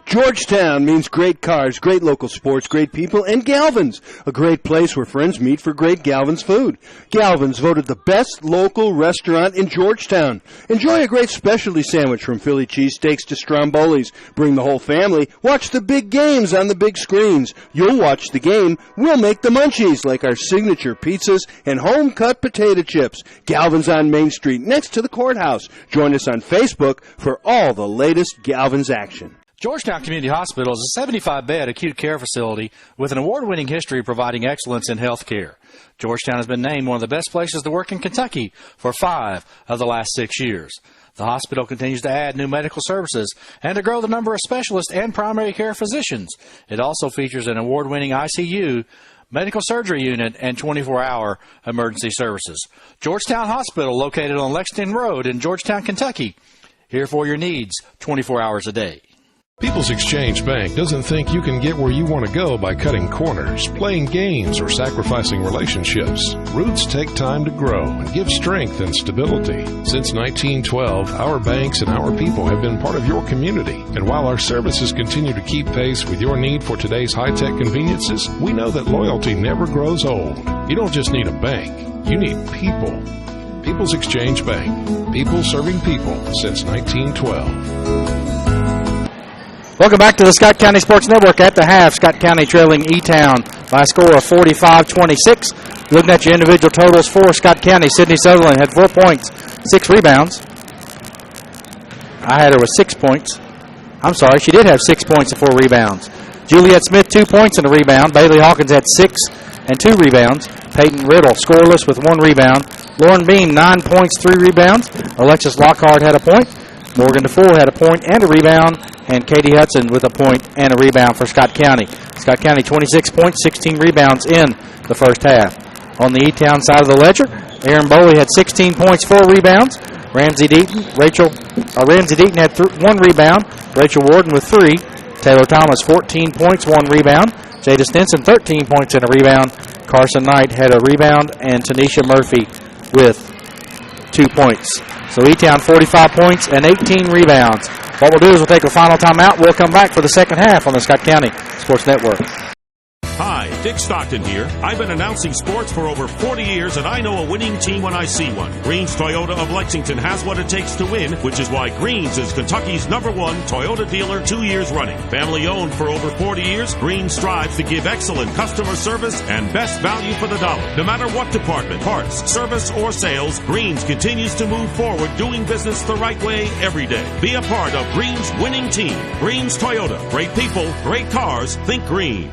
Georgetown means great cars, great local sports, great people, and Galvin's, a great place where friends meet for great Galvin's food. Galvin's voted the best local restaurant in Georgetown. Enjoy a great specialty sandwich from Philly cheesesteaks to Strombolis. Bring the whole family. Watch the big games on the big screens. You'll watch the game. We'll make the munchies like our signature pizzas and home-cut potato chips. Galvin's on Main Street next to the courthouse. Join us on Facebook for all the latest Galvin's action. Georgetown Community Hospital is a 75-bed acute care facility with an award-winning history providing excellence in health care. Georgetown has been named one of the best places to work in Kentucky for 5 of the last 6 years. The hospital continues to add new medical services and to grow the number of specialists and primary care physicians. It also features an award-winning ICU, medical surgery unit, and 24-hour emergency services. Georgetown Hospital, located on Lexington Road in Georgetown, Kentucky. Here for your needs 24 hours a day. People's Exchange Bank doesn't think you can get where you want to go by cutting corners, playing games, or sacrificing relationships. Roots take time to grow and give strength and stability. Since 1912, our banks and our people have been part of your community. And while our services continue to keep pace with your need for today's high-tech conveniences, we know that loyalty never grows old. You don't just need a bank, you need people. People's Exchange Bank. People serving people since 1912. Welcome back to the Scott County Sports Network. At the half, Scott County trailing E-Town by a score of 45-26. Looking at your individual totals for Scott County, Sydney Sutherland had 4 points, 6 rebounds. I had her with 6 points. I'm sorry, she did have 6 points and 4 rebounds. Juliet Smith, 2 points and a rebound. Bailey Hawkins had 6 and 2 rebounds. Peyton Riddle, scoreless with 1 rebound. Lauren Bean, 9 points, 3 rebounds. Alexis Lockhart had a point. Morgan DeFore had a point and a rebound. And Katie Hudson with a point and a rebound for Scott County. Scott County 26 points, 16 rebounds in the first half. On the E-Town side of the ledger, Aaron Boley had 16 points, 4 rebounds. Ramsey Deaton had 1 rebound. Rachel Warden with 3. Taylor Thomas 14 points, 1 rebound. Jada Stinson 13 points and a rebound. Carson Knight had a rebound, and Tanisha Murphy with 2 points. So E-Town 45 points and 18 rebounds. What we'll do is we'll take a final timeout. We'll come back for the second half on the Scott County Sports Network. Hi, Dick Stockton here. I've been announcing sports for over 40 years, and I know a winning team when I see one. Greens Toyota of Lexington has what it takes to win, which is why Greens is Kentucky's #1 Toyota dealer 2 years running. Family owned for over 40 years, Greens strives to give excellent customer service and best value for the dollar. No matter what department, parts, service, or sales, Greens continues to move forward doing business the right way every day. Be a part of Greens' winning team. Greens Toyota. Great people, great cars, think green.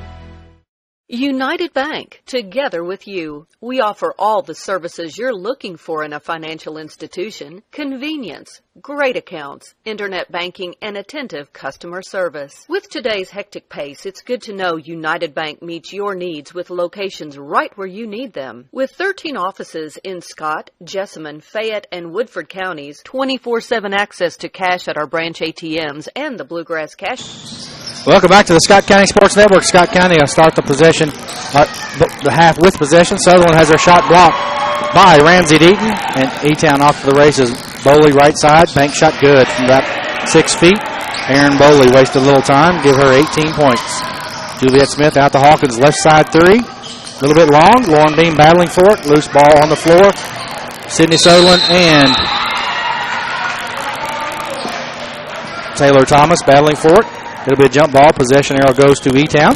United Bank, together with you. We offer all the services you're looking for in a financial institution: convenience, great accounts, internet banking, and attentive customer service. With today's hectic pace, it's good to know United Bank meets your needs with locations right where you need them. With 13 offices in Scott, Jessamine, Fayette, and Woodford counties, 24/7 access to cash at our branch ATMs and the Bluegrass Cash. Welcome back to the Scott County Sports Network. Scott County will start the possession, the half with possession. Sutherland has her shot blocked by Ramsey Deaton, and E-Town off to the races. Bowley right side, bank shot good from about 6 feet. Aaron Bowley wasted a little time, give her 18 points. Juliet Smith out to Hawkins, left side three. A little bit long. Lauren Beam battling for it. Loose ball on the floor. Sydney Sutherland and Taylor Thomas battling for it. It'll be a jump ball. Possession arrow goes to E-Town.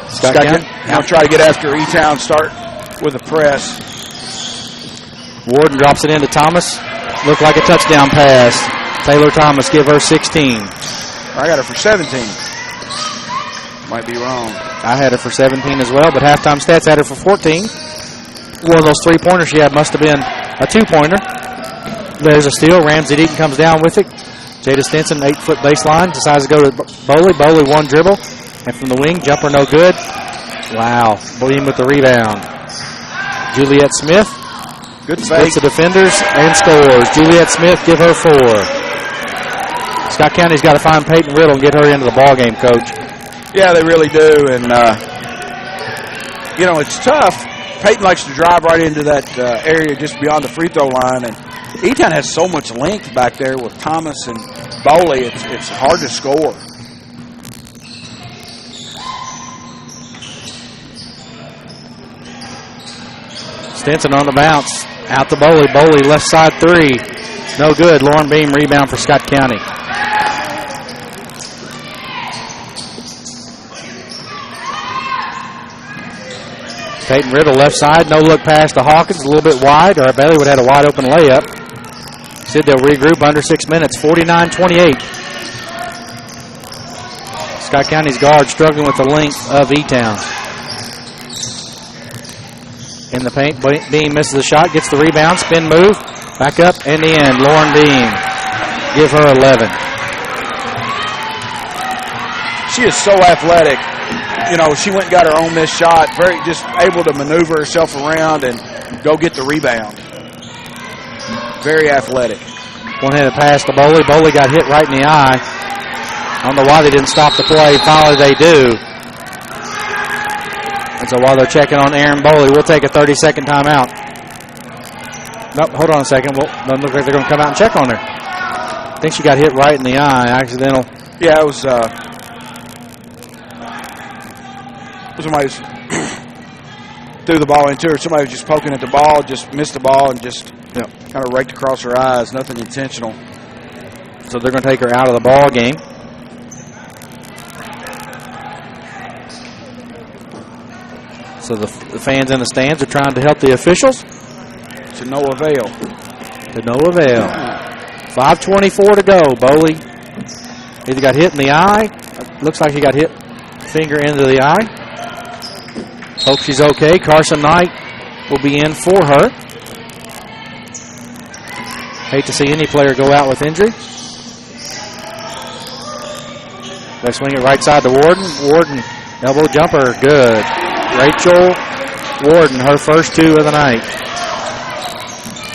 Scott now try to get after E-Town, start with a press. Warden drops it into Thomas. Looked like a touchdown pass. Taylor Thomas, give her 16. I got her for 17. Might be wrong. I had her for 17 as well, but halftime stats had her for 14. One of those three-pointers she had must have been a two-pointer. There's a steal. Ramsey Deaton comes down with it. Jada Stinson, 8-foot baseline, decides to go to Bowley. Bowley one dribble, and from the wing, jumper no good. Wow. Beam with the rebound. Juliet Smith. Good fake. Hits the defenders and scores. Juliet Smith, give her 4. Scott County's got to find Peyton Riddle and get her into the ballgame, Coach. Yeah, they really do, and, it's tough. Peyton likes to drive right into that area just beyond the free throw line, and E-Town has so much length back there with Thomas and Bowley, it's hard to score. Stinson on the bounce, out to Bowley. Bowley left side three, no good. Lauren Beam rebound for Scott County. Peyton Riddle left side, no look pass to Hawkins, a little bit wide, or Bailey would have had a wide open layup. Said they'll regroup under 6 minutes, 49-28. Scott County's guard struggling with the length of E-Town. In the paint, Beam misses the shot, gets the rebound, spin move, back up, and the end. Lauren Beam, give her 11. She is so athletic. She went and got her own missed shot, very just able to maneuver herself around and go get the rebound. Very athletic. One-handed pass to Bowley. Bowley got hit right in the eye. I don't know why they didn't stop the play. Finally, they do. And so while they're checking on Aaron Bowley, we'll take a 30-second timeout. Nope, hold on a second. Doesn't look like they're going to come out and check on her. I think she got hit right in the eye. Accidental. Yeah, it was... somebody threw the ball into her. Somebody was just poking at the ball, just missed the ball, and just kind of raked across her eyes. Nothing intentional. So they're going to take her out of the ball game. So the fans in the stands are trying to help the officials. To no avail. To no avail. 5:24 to go. Bowley either got hit in the eye. Looks like he got hit finger into the eye. Hope she's okay. Carson Knight will be in for her. Hate to see any player go out with injury. They swing it right side to Warden. Warden, elbow jumper, good. Rachel Warden, her first 2 of the night.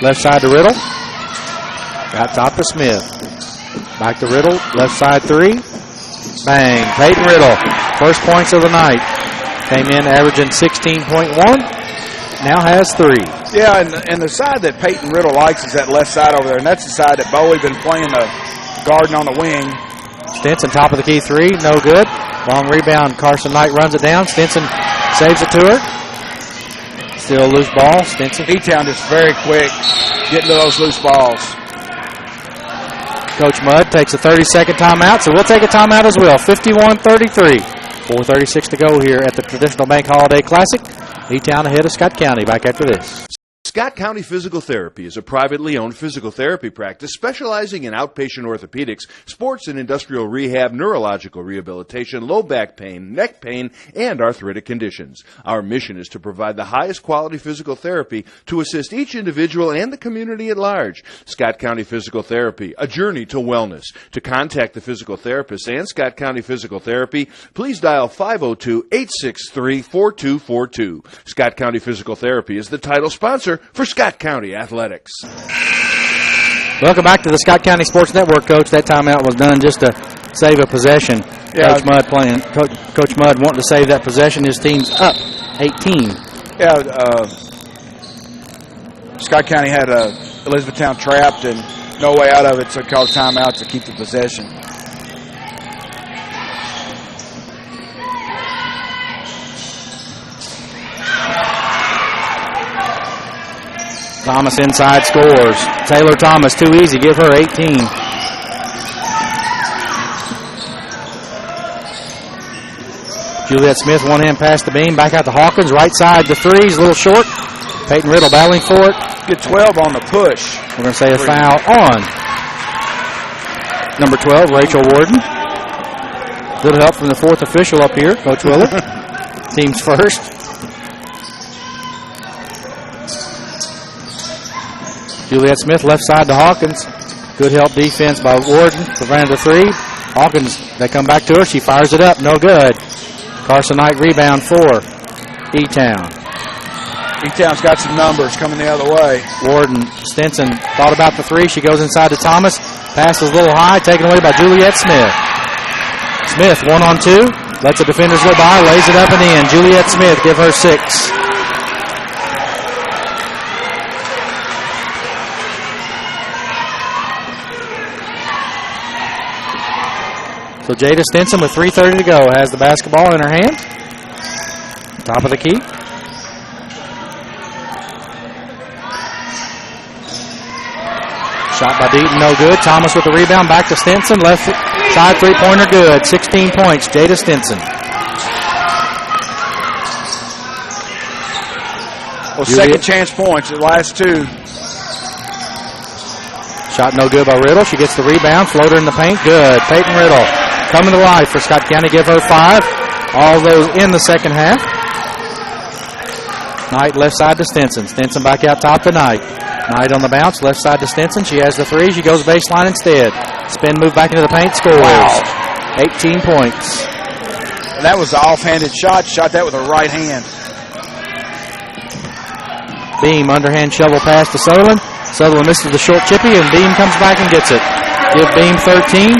Left side to Riddle. Got top to Smith. Back to Riddle, left side 3. Bang, Peyton Riddle, first points of the night. Came in averaging 16.1, now has 3. Yeah, and the side that Peyton Riddle likes is that left side over there, and that's the side that Bowley been playing the guarding on the wing. Stinson, top of the key 3, no good. Long rebound, Carson Knight runs it down. Stinson saves it to her. Still loose ball, Stinson. E-Town just very quick getting to those loose balls. Coach Mudd takes a 30-second timeout, so we'll take a timeout as well. 51-33. 4:36 to go here at the Traditional Bank Holiday Classic. E-Town ahead of Scott County. Back after this. Scott County Physical Therapy is a privately owned physical therapy practice specializing in outpatient orthopedics, sports and industrial rehab, neurological rehabilitation, low back pain, neck pain, and arthritic conditions. Our mission is to provide the highest quality physical therapy to assist each individual and the community at large. Scott County Physical Therapy, a journey to wellness. To contact the physical therapist and Scott County Physical Therapy, please dial 502-863-4242. Scott County Physical Therapy is the title sponsor for Scott County Athletics. Welcome back to the Scott County Sports Network, Coach. That timeout was done just to save a possession. Yeah. Coach Mudd wanting to save that possession. His team's up 18. Yeah, Scott County had Elizabethtown trapped and no way out of it, so called timeout to keep the possession. Thomas inside scores. Taylor Thomas, too easy. Give her 18. Juliet Smith, one hand past the beam. Back out to Hawkins. Right side, the threes. A little short. Peyton Riddle battling for it. Good 12 on the push. We're going to say a foul on number 12, Rachel Warden. Good help from the fourth official up here, Coach Willard. Team's first. Juliet Smith, left side to Hawkins. Good help defense by Warden. Prevented a three. Hawkins, they come back to her. She fires it up. No good. Carson Knight rebound for E-Town. E-Town's got some numbers coming the other way. Warden, Stinson thought about the three. She goes inside to Thomas. Pass is a little high. Taken away by Juliet Smith. Smith, 1-on-2. Lets the defenders go by. Lays it up and in. Juliet Smith, give her 6. So Jada Stinson with 3:30 to go has the basketball in her hand. Top of the key. Shot by Deaton, no good. Thomas with the rebound, back to Stinson. Left side three-pointer, good. 16 points, Jada Stinson. Well, second chance points, the last two. Shot no good by Riddle. She gets the rebound, floater in the paint, good. Peyton Riddle coming to life for Scott County, give her 5. All those in the second half. Knight left side to Stinson. Stinson back out top to Knight. Knight on the bounce, left side to Stinson. She has the three. She goes baseline instead. Spin move back into the paint, scores. Wow. 18 points. And that was the offhanded shot. Shot that with her right hand. Beam, underhand shovel pass to Sutherland. Sutherland misses the short chippy, and Beam comes back and gets it. Give Beam 13.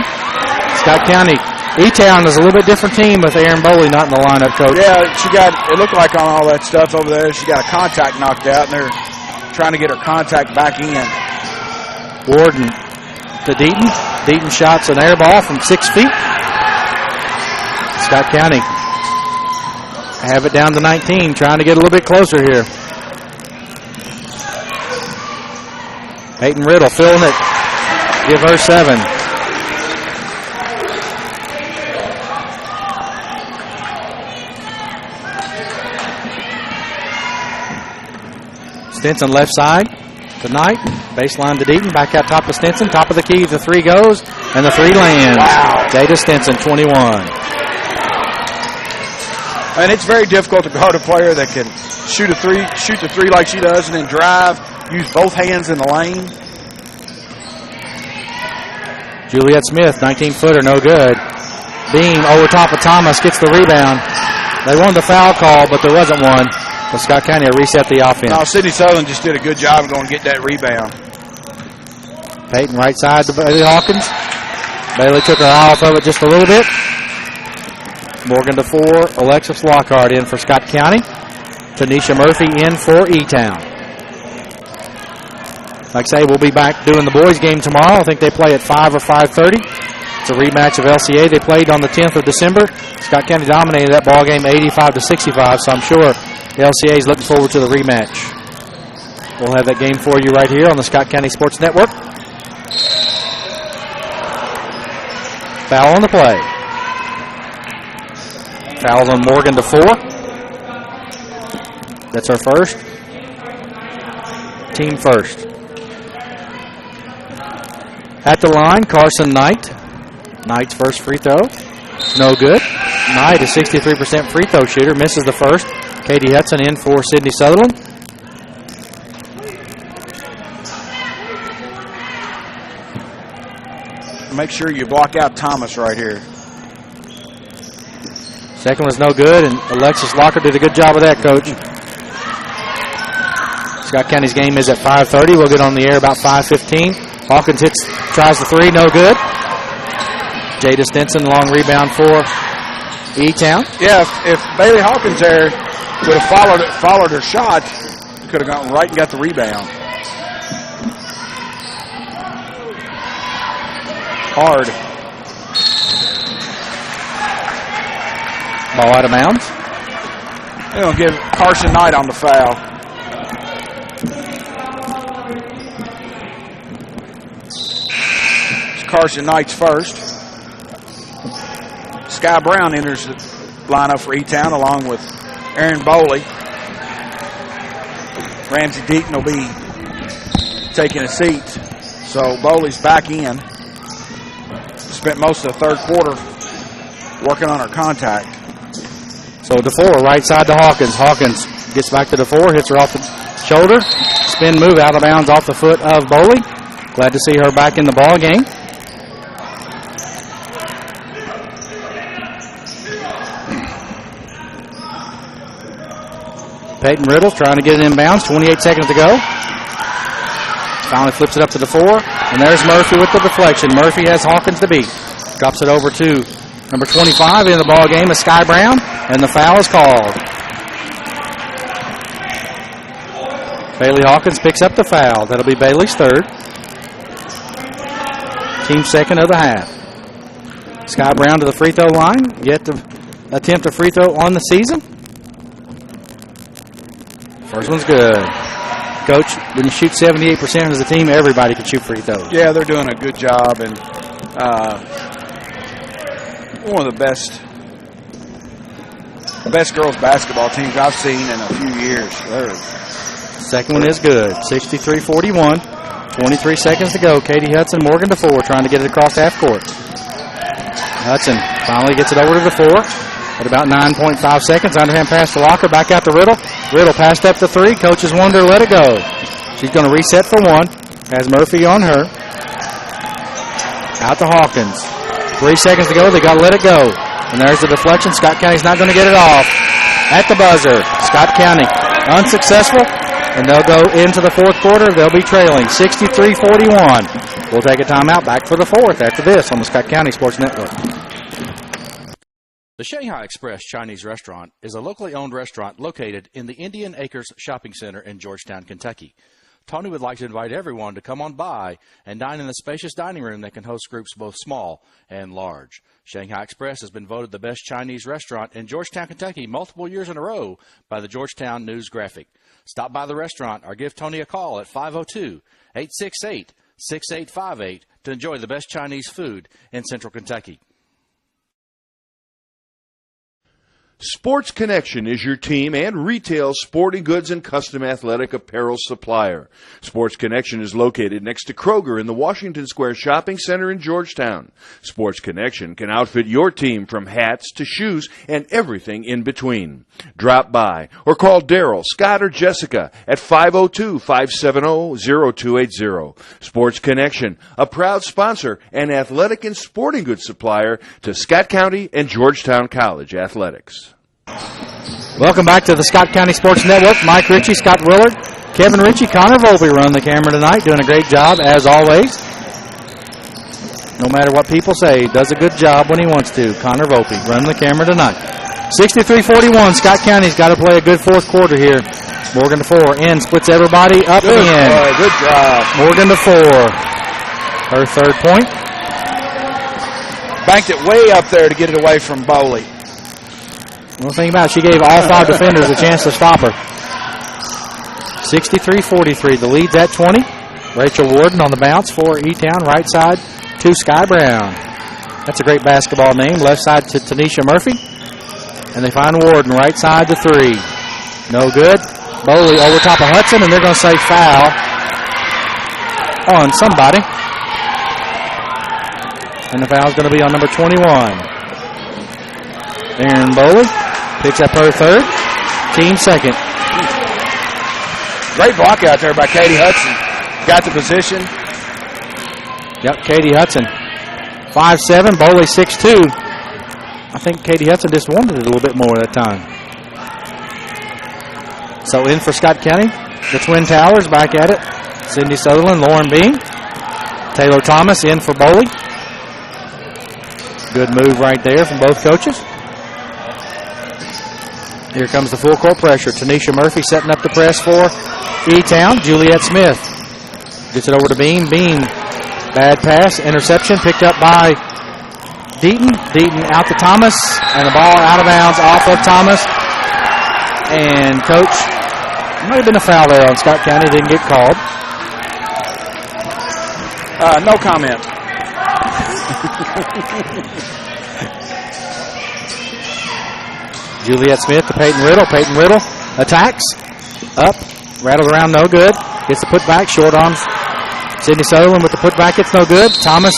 Scott County. E-Town is a little bit different team with Aaron Boley not in the lineup, Coach. Yeah, it looked like on all that stuff over there, she got a contact knocked out, and they're trying to get her contact back in. Warden to Deaton. Deaton shots an air ball from 6 feet. Scott County have it down to 19, trying to get a little bit closer here. Peyton Riddle filling it. Give her 7. Stinson left side to Knight. Baseline to Deaton. Back out top of Stinson. Top of the key. The three goes. And the three lands. Wow. Jada Stinson, 21. And it's very difficult to guard a player that can shoot the three like she does, and then drive, use both hands in the lane. Juliet Smith, 19-footer, no good. Beam over top of Thomas, gets the rebound. They wanted the foul call, but there wasn't one. So Scott County will reset the offense. No, Sydney Sutherland just did a good job of going to get that rebound. Peyton right side to Bailey Hawkins. Bailey took her eye off of it just a little bit. Morgan to 4. Alexis Lockhart in for Scott County. Tanisha Murphy in for E-Town. Like I say, we'll be back doing the boys game tomorrow. I think they play at 5 or 5:30. It's a rematch of LCA. They played on the 10th of December. Scott County dominated that ball game 85-65, so I'm sure the LCA is looking forward to the rematch. We'll have that game for you right here on the Scott County Sports Network. Foul on the play. Foul on Morgan to 4. That's our first. team first. At the line, Carson Knight. Knight's first free throw. No good. Knight, a 63% free throw shooter, misses the first. Katie Hudson in for Sydney Sutherland. Make sure you block out Thomas right here. Second was no good, and Alexis Locker did a good job of that, Coach. Scott County's game is at 5:30. We'll get on the air about 5:15. Hawkins tries the three, no good. Jada Stinson, long rebound for E-Town. Yeah, if Bailey Hawkins there would have followed her shot, could have gone right and got the rebound. Hard. Ball out of bounds. They're going to give Carson Knight on the foul. It's Carson Knight's first. Sky Brown enters the lineup for E-Town along with Aaron Bowley. Ramsey Deaton will be taking a seat. So Bowley's back in. Spent most of the third quarter working on her contact. So DeFore, right side to Hawkins. Hawkins gets back to DeFore, hits her off the shoulder. Spin move out of bounds off the foot of Bowley. Glad to see her back in the ball game. Peyton Riddle trying to get it in bounds. 28 seconds to go. Finally flips it up to DeFore. And there's Murphy with the deflection. Murphy has Hawkins to beat. Drops it over to number 25 in the ball game is Sky Brown, and the foul is called. Bailey Hawkins picks up the foul. That'll be Bailey's third. Team second of the half. Sky Brown to the free throw line. Yet to attempt a free throw on the season. First one's good. Coach, when you shoot 78% as a team, everybody can shoot free throws. Yeah, they're doing a good job, and one of the best girls basketball teams I've seen in a few years. Second one is good. 63-41. 23 seconds to go. Katie Hudson, Morgan DeFore trying to get it across half court. Hudson finally gets it over to DeFore at about 9.5 seconds. Underhand pass to Locker. Back out to Riddle. Riddle passed up the three. Coaches wonder to let it go. She's going to reset for one. Has Murphy on her. Out to Hawkins. 3 seconds to go. They got to let it go. And there's the deflection. Scott County's not going to get it off. At the buzzer, Scott County unsuccessful. And they'll go into the fourth quarter. They'll be trailing 63-41. We'll take a timeout. Back for the fourth after this on the Scott County Sports Network. The Shanghai Express Chinese Restaurant is a locally owned restaurant located in the Indian Acres Shopping Center in Georgetown, Kentucky. Tony would like to invite everyone to come on by and dine in the spacious dining room that can host groups both small and large. Shanghai Express has been voted the best Chinese restaurant in Georgetown, Kentucky multiple years in a row by the Georgetown News Graphic. Stop by the restaurant or give Tony a call at 502-868-6858 to enjoy the best Chinese food in Central Kentucky. Sports Connection is your team and retail sporting goods and custom athletic apparel supplier. Sports Connection is located next to Kroger in the Washington Square Shopping Center in Georgetown. Sports Connection can outfit your team from hats to shoes and everything in between. Drop by or call Daryl, Scott, or Jessica at 502-570-0280. Sports Connection, a proud sponsor and athletic and sporting goods supplier to Scott County and Georgetown College athletics. Welcome back to the Scott County Sports Network. Mike Ritchie, Scott Willard, Kevin Ritchie, Connor Volpe run the camera tonight, doing a great job as always. No matter what people say, does a good job when he wants to. Connor Volpe run the camera tonight. 63-41. Scott County's got to play a good fourth quarter here. Morgan DeFore in, splits everybody up and in. Good job. Morgan DeFore, her third point. Banked it way up there to get it away from Bowley. Well, think about it. She gave all five defenders a chance to stop her. 63-43. The lead's at 20. Rachel Warden on the bounce for E-Town. Right side to Sky Brown. That's a great basketball name. Left side to Tanisha Murphy. And they find Warden. Right side to three. No good. Bowley over top of Hudson, and they're going to say foul on somebody. And the foul's going to be on number 21. Aaron Boley picks up her third. Team second. Great block out there by Katie Hudson. Got the position. Yep, Katie Hudson. 5'7", Boley 6'2". I think Katie Hudson just wanted it a little bit more that time. So in for Scott County, the Twin Towers back at it. Cindy Sutherland, Lauren Bean. Taylor Thomas in for Boley. Good move right there from both coaches. Here comes the full court pressure. Tanisha Murphy setting up the press for E-Town. Juliet Smith gets it over to Bean. Bean, bad pass, interception picked up by Deaton. Deaton out to Thomas, and the ball out of bounds off of Thomas. And coach, might have been a foul there on Scott County, didn't get called. No comment. Juliet Smith to Peyton Riddle. Peyton Riddle attacks. Up. Rattles around, no good. Gets the putback. Short arms. Sydney Sutherland with the putback. It's no good. Thomas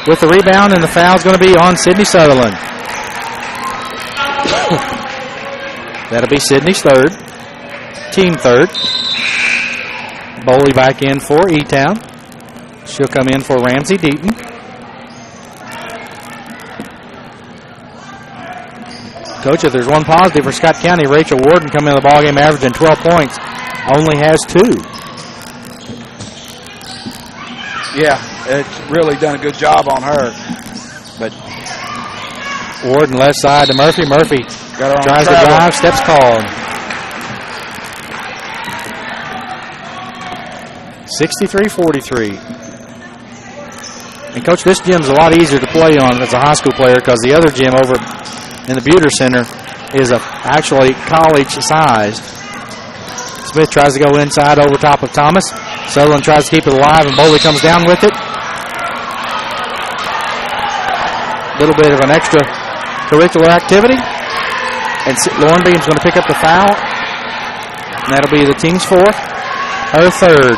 with the rebound, and the foul's going to be on Sydney Sutherland. That'll be Sydney's third. Team third. Boley back in for E-Town. She'll come in for Ramsey Deaton. Coach, if there's one positive for Scott County, Rachel Warden coming in the ballgame averaging 12 points. Only has 2. Yeah, it's really done a good job on her. But Warden left side to Murphy. Murphy got her on tries to drive, steps called. 63-43. And Coach, this gym's a lot easier to play on as a high school player because the other gym over in the Buter Center is actually college-sized. Smith tries to go inside over top of Thomas. Sutherland tries to keep it alive, and Boley comes down with it. A little bit of an extra curricular activity. And Lauren Beam's going to pick up the foul. And that'll be the team's fourth, her third.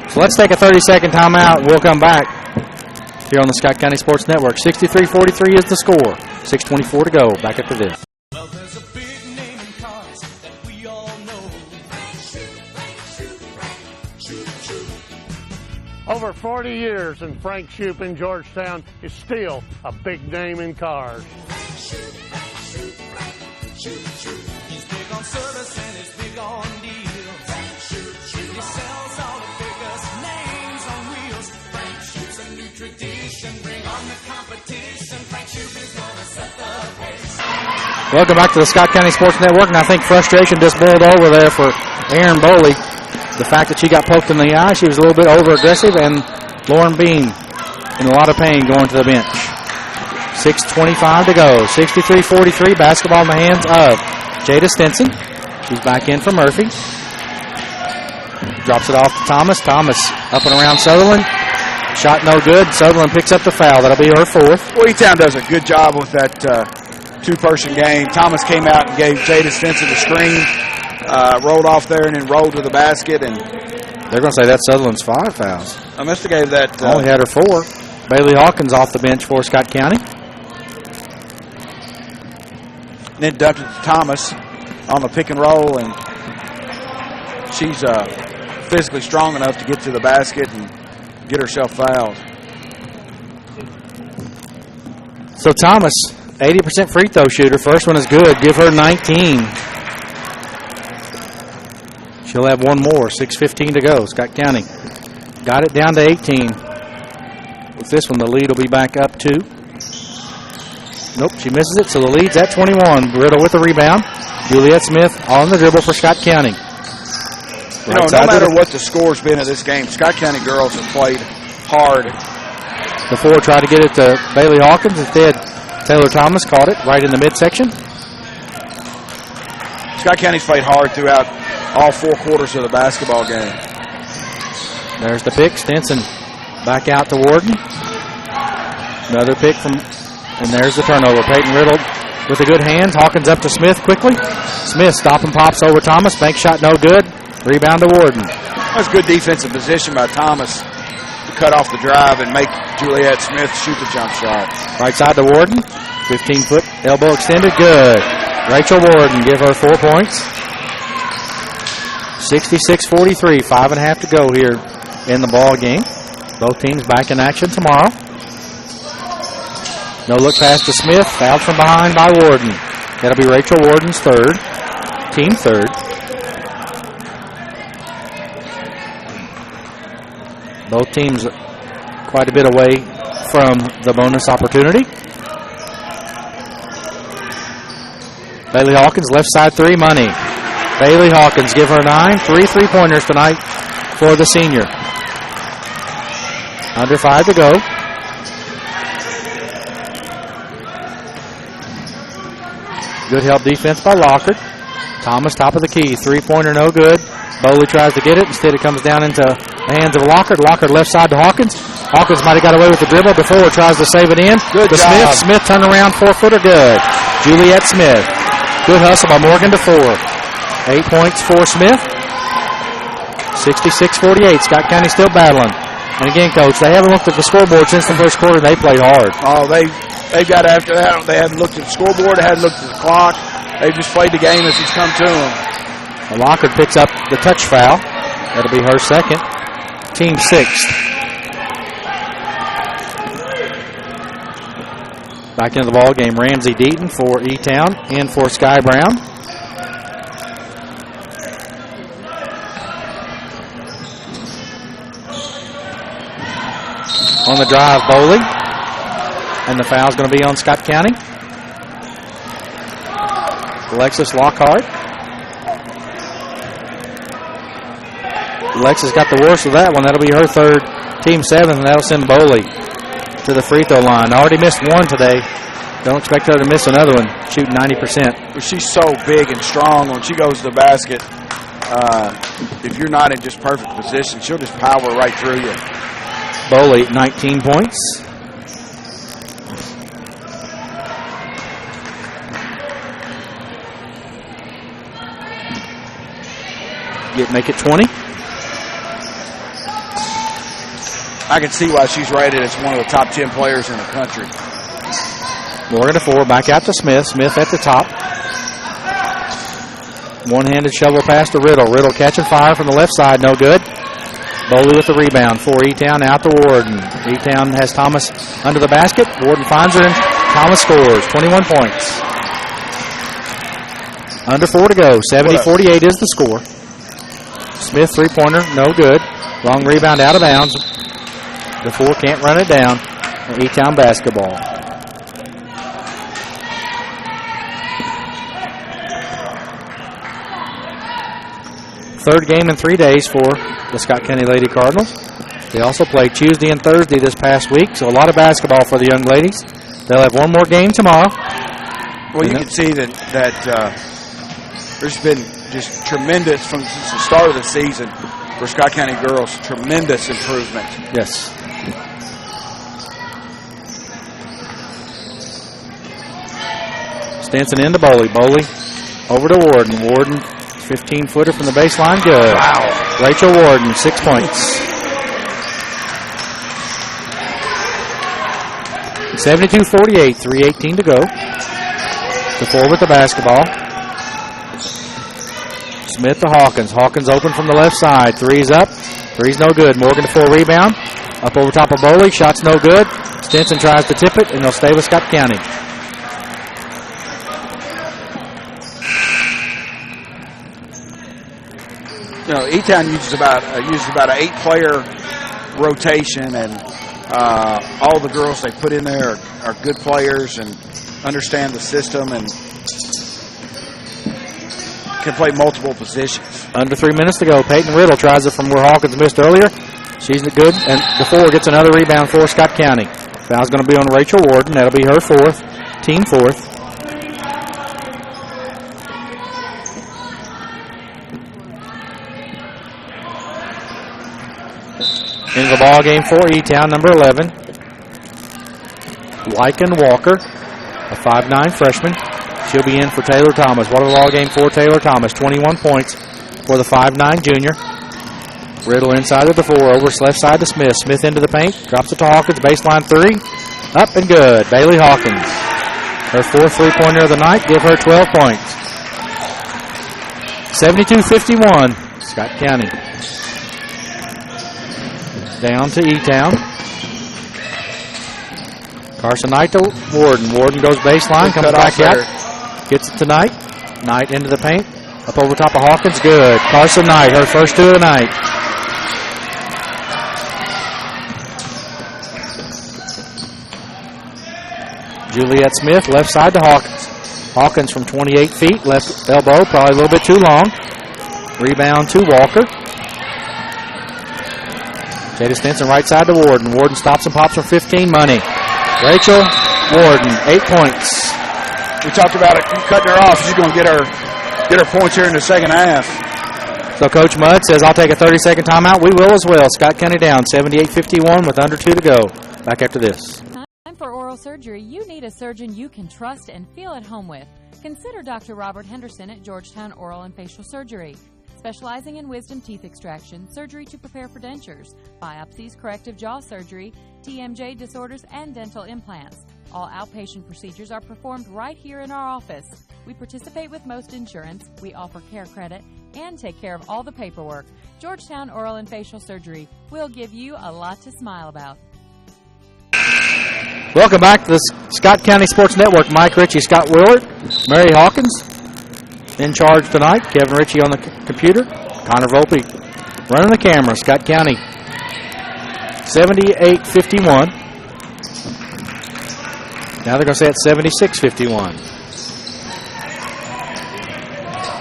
So let's take a 30-second timeout. We'll come back here on the Scott County Sports Network. 63-43 is the score. 6:24 to go. Back after this. Well, there's a big name in cars that we all know. Over 40 years, and Frank Shoup in Georgetown is still a big name in cars. He's big on service and he's big on deals. He sells all the biggest names on wheels. Frank Shoup's a new tradition. Bring on the competition. Frank Shoup is gonna set the pace. Welcome back to the Scott County Sports Network, and I think frustration just boiled over there for Aaron Boley. The fact that she got poked in the eye, she was a little bit over-aggressive, and Lauren Bean in a lot of pain going to the bench. 6:25 to go. 63-43, basketball in the hands of Jada Stinson. She's back in for Murphy. Drops it off to Thomas. Thomas up and around Sutherland. Shot no good. Sutherland picks up the foul. That'll be her fourth. Well, E-Town does a good job with that two-person game. Thomas came out and gave Jada Stinson a screen, rolled off there, and then rolled to the basket. And they're going to say that's Sutherland's 5 fouls. I must have gave that. Only had her 4. Bailey Hawkins off the bench for Scott County. And then dumped it to Thomas on the pick and roll, and she's physically strong enough to get to the basket and get herself fouled. So Thomas, 80% free throw shooter. First one is good. Give her 19. She'll have one more. 6:15 to go. Scott County got it down to 18. With this one, the lead will be back up 2. Nope, she misses it, so the lead's at 21. Riddle with the rebound. Juliet Smith on the dribble for Scott County. You know, no matter what the score's been of this game, Scott County girls have played hard. The 4 tried to get it to Bailey Hawkins. Instead, Taylor Thomas caught it right in the midsection. Scott County's played hard throughout all 4 quarters of the basketball game. There's the pick. Stinson back out to Warden. Another pick and there's the turnover. Peyton Riddle with the good hands. Hawkins up to Smith quickly. Smith stop and pops over Thomas. Bank shot no good. Rebound to Warden. That's good defensive position by Thomas to cut off the drive and make Juliet Smith shoot the jump shot. Right side to Warden. 15-foot elbow extended. Good. Rachel Warden give her 4 points. 66-43. 5.5 to go here in the ball game. Both teams back in action tomorrow. No look pass to Smith. Fouled from behind by Warden. That'll be Rachel Warden's third. Team third. Both teams quite a bit away from the bonus opportunity. Bailey Hawkins, left side three, money. Bailey Hawkins, give her 9. 3 3-pointers tonight for the senior. Under 5 to go. Good help defense by Lockard. Thomas, top of the key. 3-pointer, no good. Bowley tries to get it. Instead, it comes down into the hands of Lockard. Lockard left side to Hawkins. Hawkins might have got away with the dribble. DeFore tries to save it in. Good to job. Smith. Smith turn around, 4-footer, good. Juliet Smith. Good hustle by Morgan DeFore. 8 points for Smith. 66-48. Scott County still battling. And again, Coach, they haven't looked at the scoreboard since the first quarter. They played hard. Oh, they've got after that. They haven't looked at the scoreboard. They haven't looked at the clock. They've just played the game as it's come to them. Lockard picks up the touch foul. That'll be her second. Team sixth. Back into the ball game, Ramsey Deaton for E-Town and for Sky Brown. On the drive, Bowley. And the foul's going to be on Scott County. Alexis Lockhart. Alexis got the worst of that one. That'll be her third, team seventh, and that'll send Bowley to the free throw line. Already missed one today. Don't expect her to miss another one, shooting 90%. But she's so big and strong when she goes to the basket. If you're not in just perfect position, she'll just power right through you. Bowley, 19 points. Make it 20. I can see why she's rated as one of the top 10 players in the country. Morgan DeFore back out to Smith. Smith at the top. One-handed shovel pass to Riddle. Riddle catching fire from the left side. No good. Bowley with the rebound for E-Town out to Warden. E-Town has Thomas under the basket. Warden finds her and Thomas scores. 21 points. Under 4 to go. 70-48 is the score. Smith three-pointer, no good. Long rebound out of bounds. DeFore can't run it down. E-Town basketball. Third game in 3 days for the Scott County Lady Cardinals. They also played Tuesday and Thursday this past week, so a lot of basketball for the young ladies. They'll have one more game tomorrow. Well, you can see that there's been just tremendous, since the start of the season, for Scott County girls, tremendous improvement. Yes. Stinson into Bowley. Bowley over to Warden. Warden, 15-footer from the baseline. Good. Wow. Rachel Warden, 6 points. 72-48, 3:18 to go. DeFore with the basketball. Smith to Hawkins. Hawkins open from the left side. Three's up. Three's no good. Morgan DeFore rebound. Up over top of Bowley. Shot's no good. Stinson tries to tip it, and they'll stay with Scott County. You know, E-Town uses about an 8-player rotation, and all the girls they put in there are good players and understand the system and can play multiple positions. Under 3 minutes to go. Peyton Riddle tries it from where Hawkins missed earlier. She's good, and DeFore gets another rebound for Scott County. Foul's going to be on Rachel Warden. That'll be her fourth, team fourth. Into the ball game for E-Town, number 11, Lycan Walker, a 5'9 freshman. She'll be in for Taylor Thomas. What a ball game for Taylor Thomas. 21 points for the 5'9 junior. Riddle inside of the 4, over left side to Smith. Smith into the paint, drops it to Hawkins. Baseline 3, up and good. Bailey Hawkins, her 4th three-pointer of the night, give her 12 points. 72-51, Scott County. Down to E-Town. Carson Knight to Warden. Warden goes baseline, comes back out. Gets it to Knight. Knight into the paint. Up over top of Hawkins. Good. Carson Knight, her first 2 of the night. Juliet Smith, left side to Hawkins. Hawkins from 28 feet, left elbow, probably a little bit too long. Rebound to Walker. Jada Stinson right side to Warden. Warden stops and pops from 15. Money. Rachel Warden, 8 points. We talked about it, cutting her off. She's going to get her points here in the second half. So Coach Mudd says, I'll take a 30-second timeout. We will as well. Scott County down 78-51 with under 2 to go. Back after this. Time for oral surgery. You need a surgeon you can trust and feel at home with. Consider Dr. Robert Henderson at Georgetown Oral and Facial Surgery. Specializing in wisdom teeth extraction, surgery to prepare for dentures, biopsies, corrective jaw surgery, TMJ disorders, and dental implants. All outpatient procedures are performed right here in our office. We participate with most insurance, we offer care credit, and take care of all the paperwork. Georgetown Oral and Facial Surgery will give you a lot to smile about. Welcome back to the Scott County Sports Network. Mike Ritchie, Scott Willard, Mary Hawkins in charge tonight. Kevin Ritchie on the computer. Connor Volpe running the camera. Scott County 78-51. Now they're going to say it's 76-51.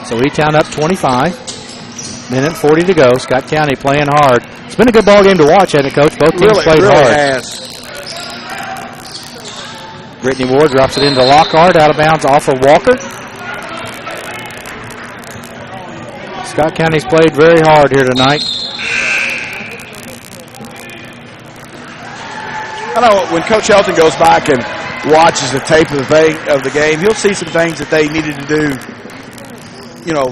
So E-Town up 25. Minute 40 to go. Scott County playing hard. It's been a good ball game to watch, hasn't it, Coach? Both teams played hard. Has. Brittany Ward drops it into Lockhart, out of bounds off of Walker. Scott County's played very hard here tonight. I know when Coach Helton goes back and watches the tape of the game, he'll see some things that they needed to do,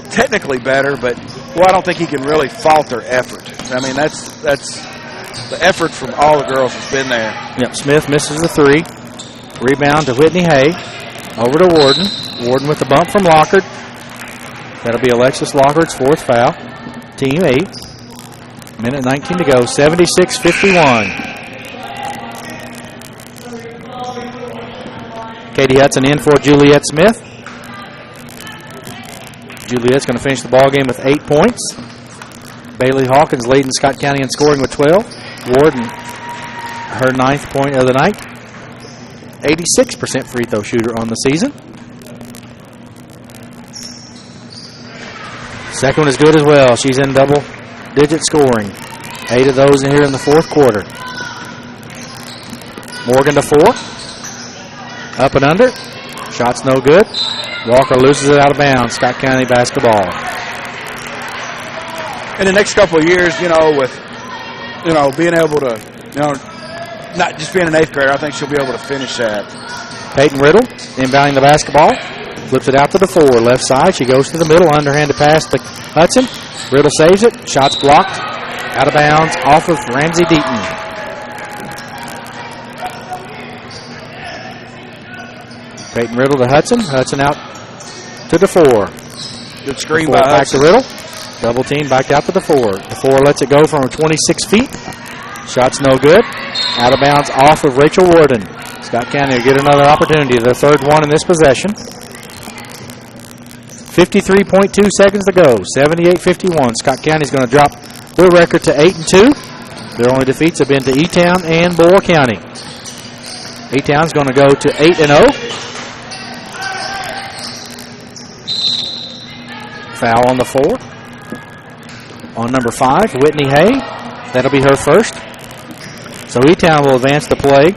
technically better, but I don't think he can really fault their effort. I mean, that's the effort from all the girls has been there. Yep, Smith misses the 3. Rebound to Whitney Hay. Over to Warden. Warden with the bump from Lockhart. That'll be Alexis Lockhart's 4th foul. Team 8. Minute 19 to go. 76-51. Katie Hudson in for Juliet Smith. Juliet's going to finish the ball game with 8 points. Bailey Hawkins leading Scott County in scoring with 12. Warden, her 9th point of the night. 86% free throw shooter on the season. Second one is good as well. She's in double-digit scoring. 8 of those in here in the 4th quarter. Morgan to 4. Up and under. Shot's no good. Walker loses it out of bounds. Scott County basketball. In the next couple of years, with, being able to, not just being an 8th grader, I think she'll be able to finish that. Peyton Riddle inbounding the basketball. Flips it out to the 4. Left side. She goes to the middle. Underhanded pass to Hudson. Riddle saves it. Shot's blocked. Out of bounds. Off of Ramsey Deaton. Peyton Riddle to Hudson. Hudson out to the 4. Good screen by Hudson. Back to Riddle. Double team back out to the 4. The 4 lets it go from 26 feet. Shot's no good. Out of bounds off of Rachel Warden. Scott County will get another opportunity. Their 3rd one in this possession. 53.2 seconds to go. 78-51. Scott County's going to drop their record to 8-2. Their only defeats have been to E-Town and Boyle County. E-Town's going to go to 8-0. Foul on the 4. On number 5, Whitney Hay. That'll be her first. So E-Town will advance to play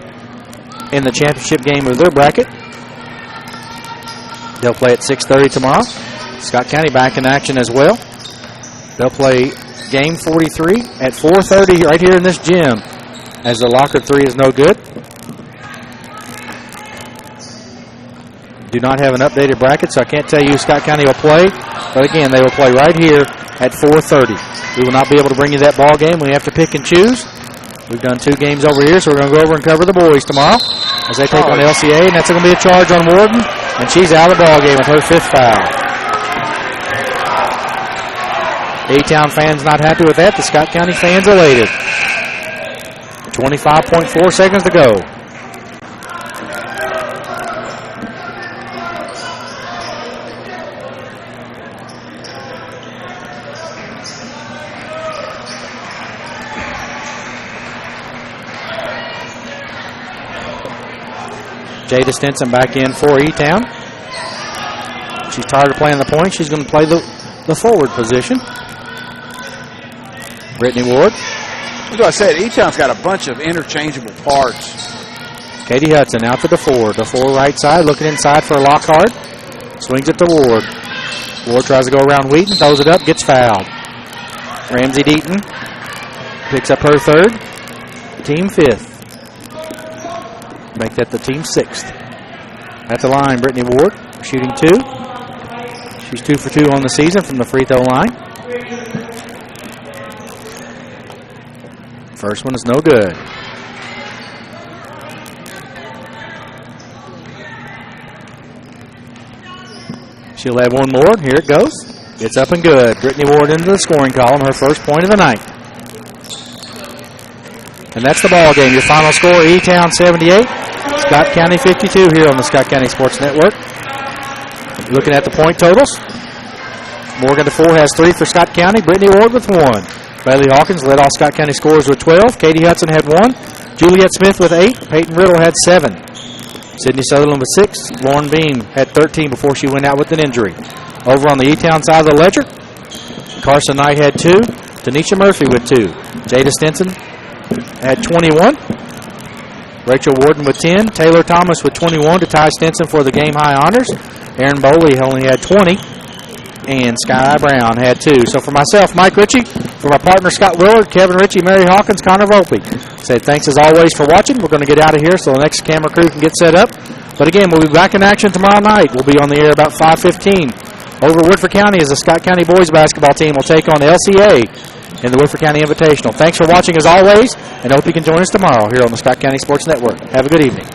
in the championship game of their bracket. They'll play at 6:30 tomorrow. Scott County back in action as well. They'll play Game 43 at 4:30 right here in this gym, as the Lockard three is no good. Do not have an updated bracket, so I can't tell you who Scott County will play. But again, they will play right here at 4:30. We will not be able to bring you that ball game. We have to pick and choose. We've done 2 games over here, so we're going to go over and cover the boys tomorrow as they take on LCA, and that's going to be a charge on Warden, and she's out of the ball game with her 5th foul. A-Town fans not happy with that. The Scott County fans elated. 25.4 seconds to go. Jada Stinson back in for E-Town. She's tired of playing the point. She's going to play the forward position. Brittany Ward. As I said, E-Town's got a bunch of interchangeable parts. Katie Hudson out to the 4. The 4 right side, looking inside for Lockhart. Swings it to Ward. Ward tries to go around Wheaton, throws it up, gets fouled. Ramsey Deaton picks up her 3rd. Team 5th. Make that the team 6th. At the line, Brittany Ward shooting 2. She's 2 for 2 on the season from the free throw line. First one is no good. She'll have one more. Here it goes. It's up and good. Brittany Ward into the scoring column, her first point of the night. And that's the ball game. Your final score, E-Town 78, Scott County 52 here on the Scott County Sports Network. Looking at the point totals. Morgan DeFore has 3 for Scott County. Brittany Ward with 1. Bailey Hawkins led all Scott County scorers with 12. Katie Hudson had 1. Juliet Smith with 8. Peyton Riddle had 7. Sydney Sutherland with 6. Lauren Beam had 13 before she went out with an injury. Over on the E-Town side of the ledger, Carson Knight had 2. Tanisha Murphy with 2. Jada Stinson had 21. Rachel Warden with 10. Taylor Thomas with 21 to tie Stinson for the game-high honors. Aaron Bowley only had 20. And Sky Brown had 2. So for myself, Mike Ritchie, for my partner Scott Willard, Kevin Ritchie, Mary Hawkins, Connor Volpe, say thanks as always for watching. We're going to get out of here so the next camera crew can get set up. But again, we'll be back in action tomorrow night. We'll be on the air about 5:15. Over Woodford County as the Scott County boys basketball team will take on LCA in the Woodford County Invitational. Thanks for watching as always, and I hope you can join us tomorrow here on the Scott County Sports Network. Have a good evening.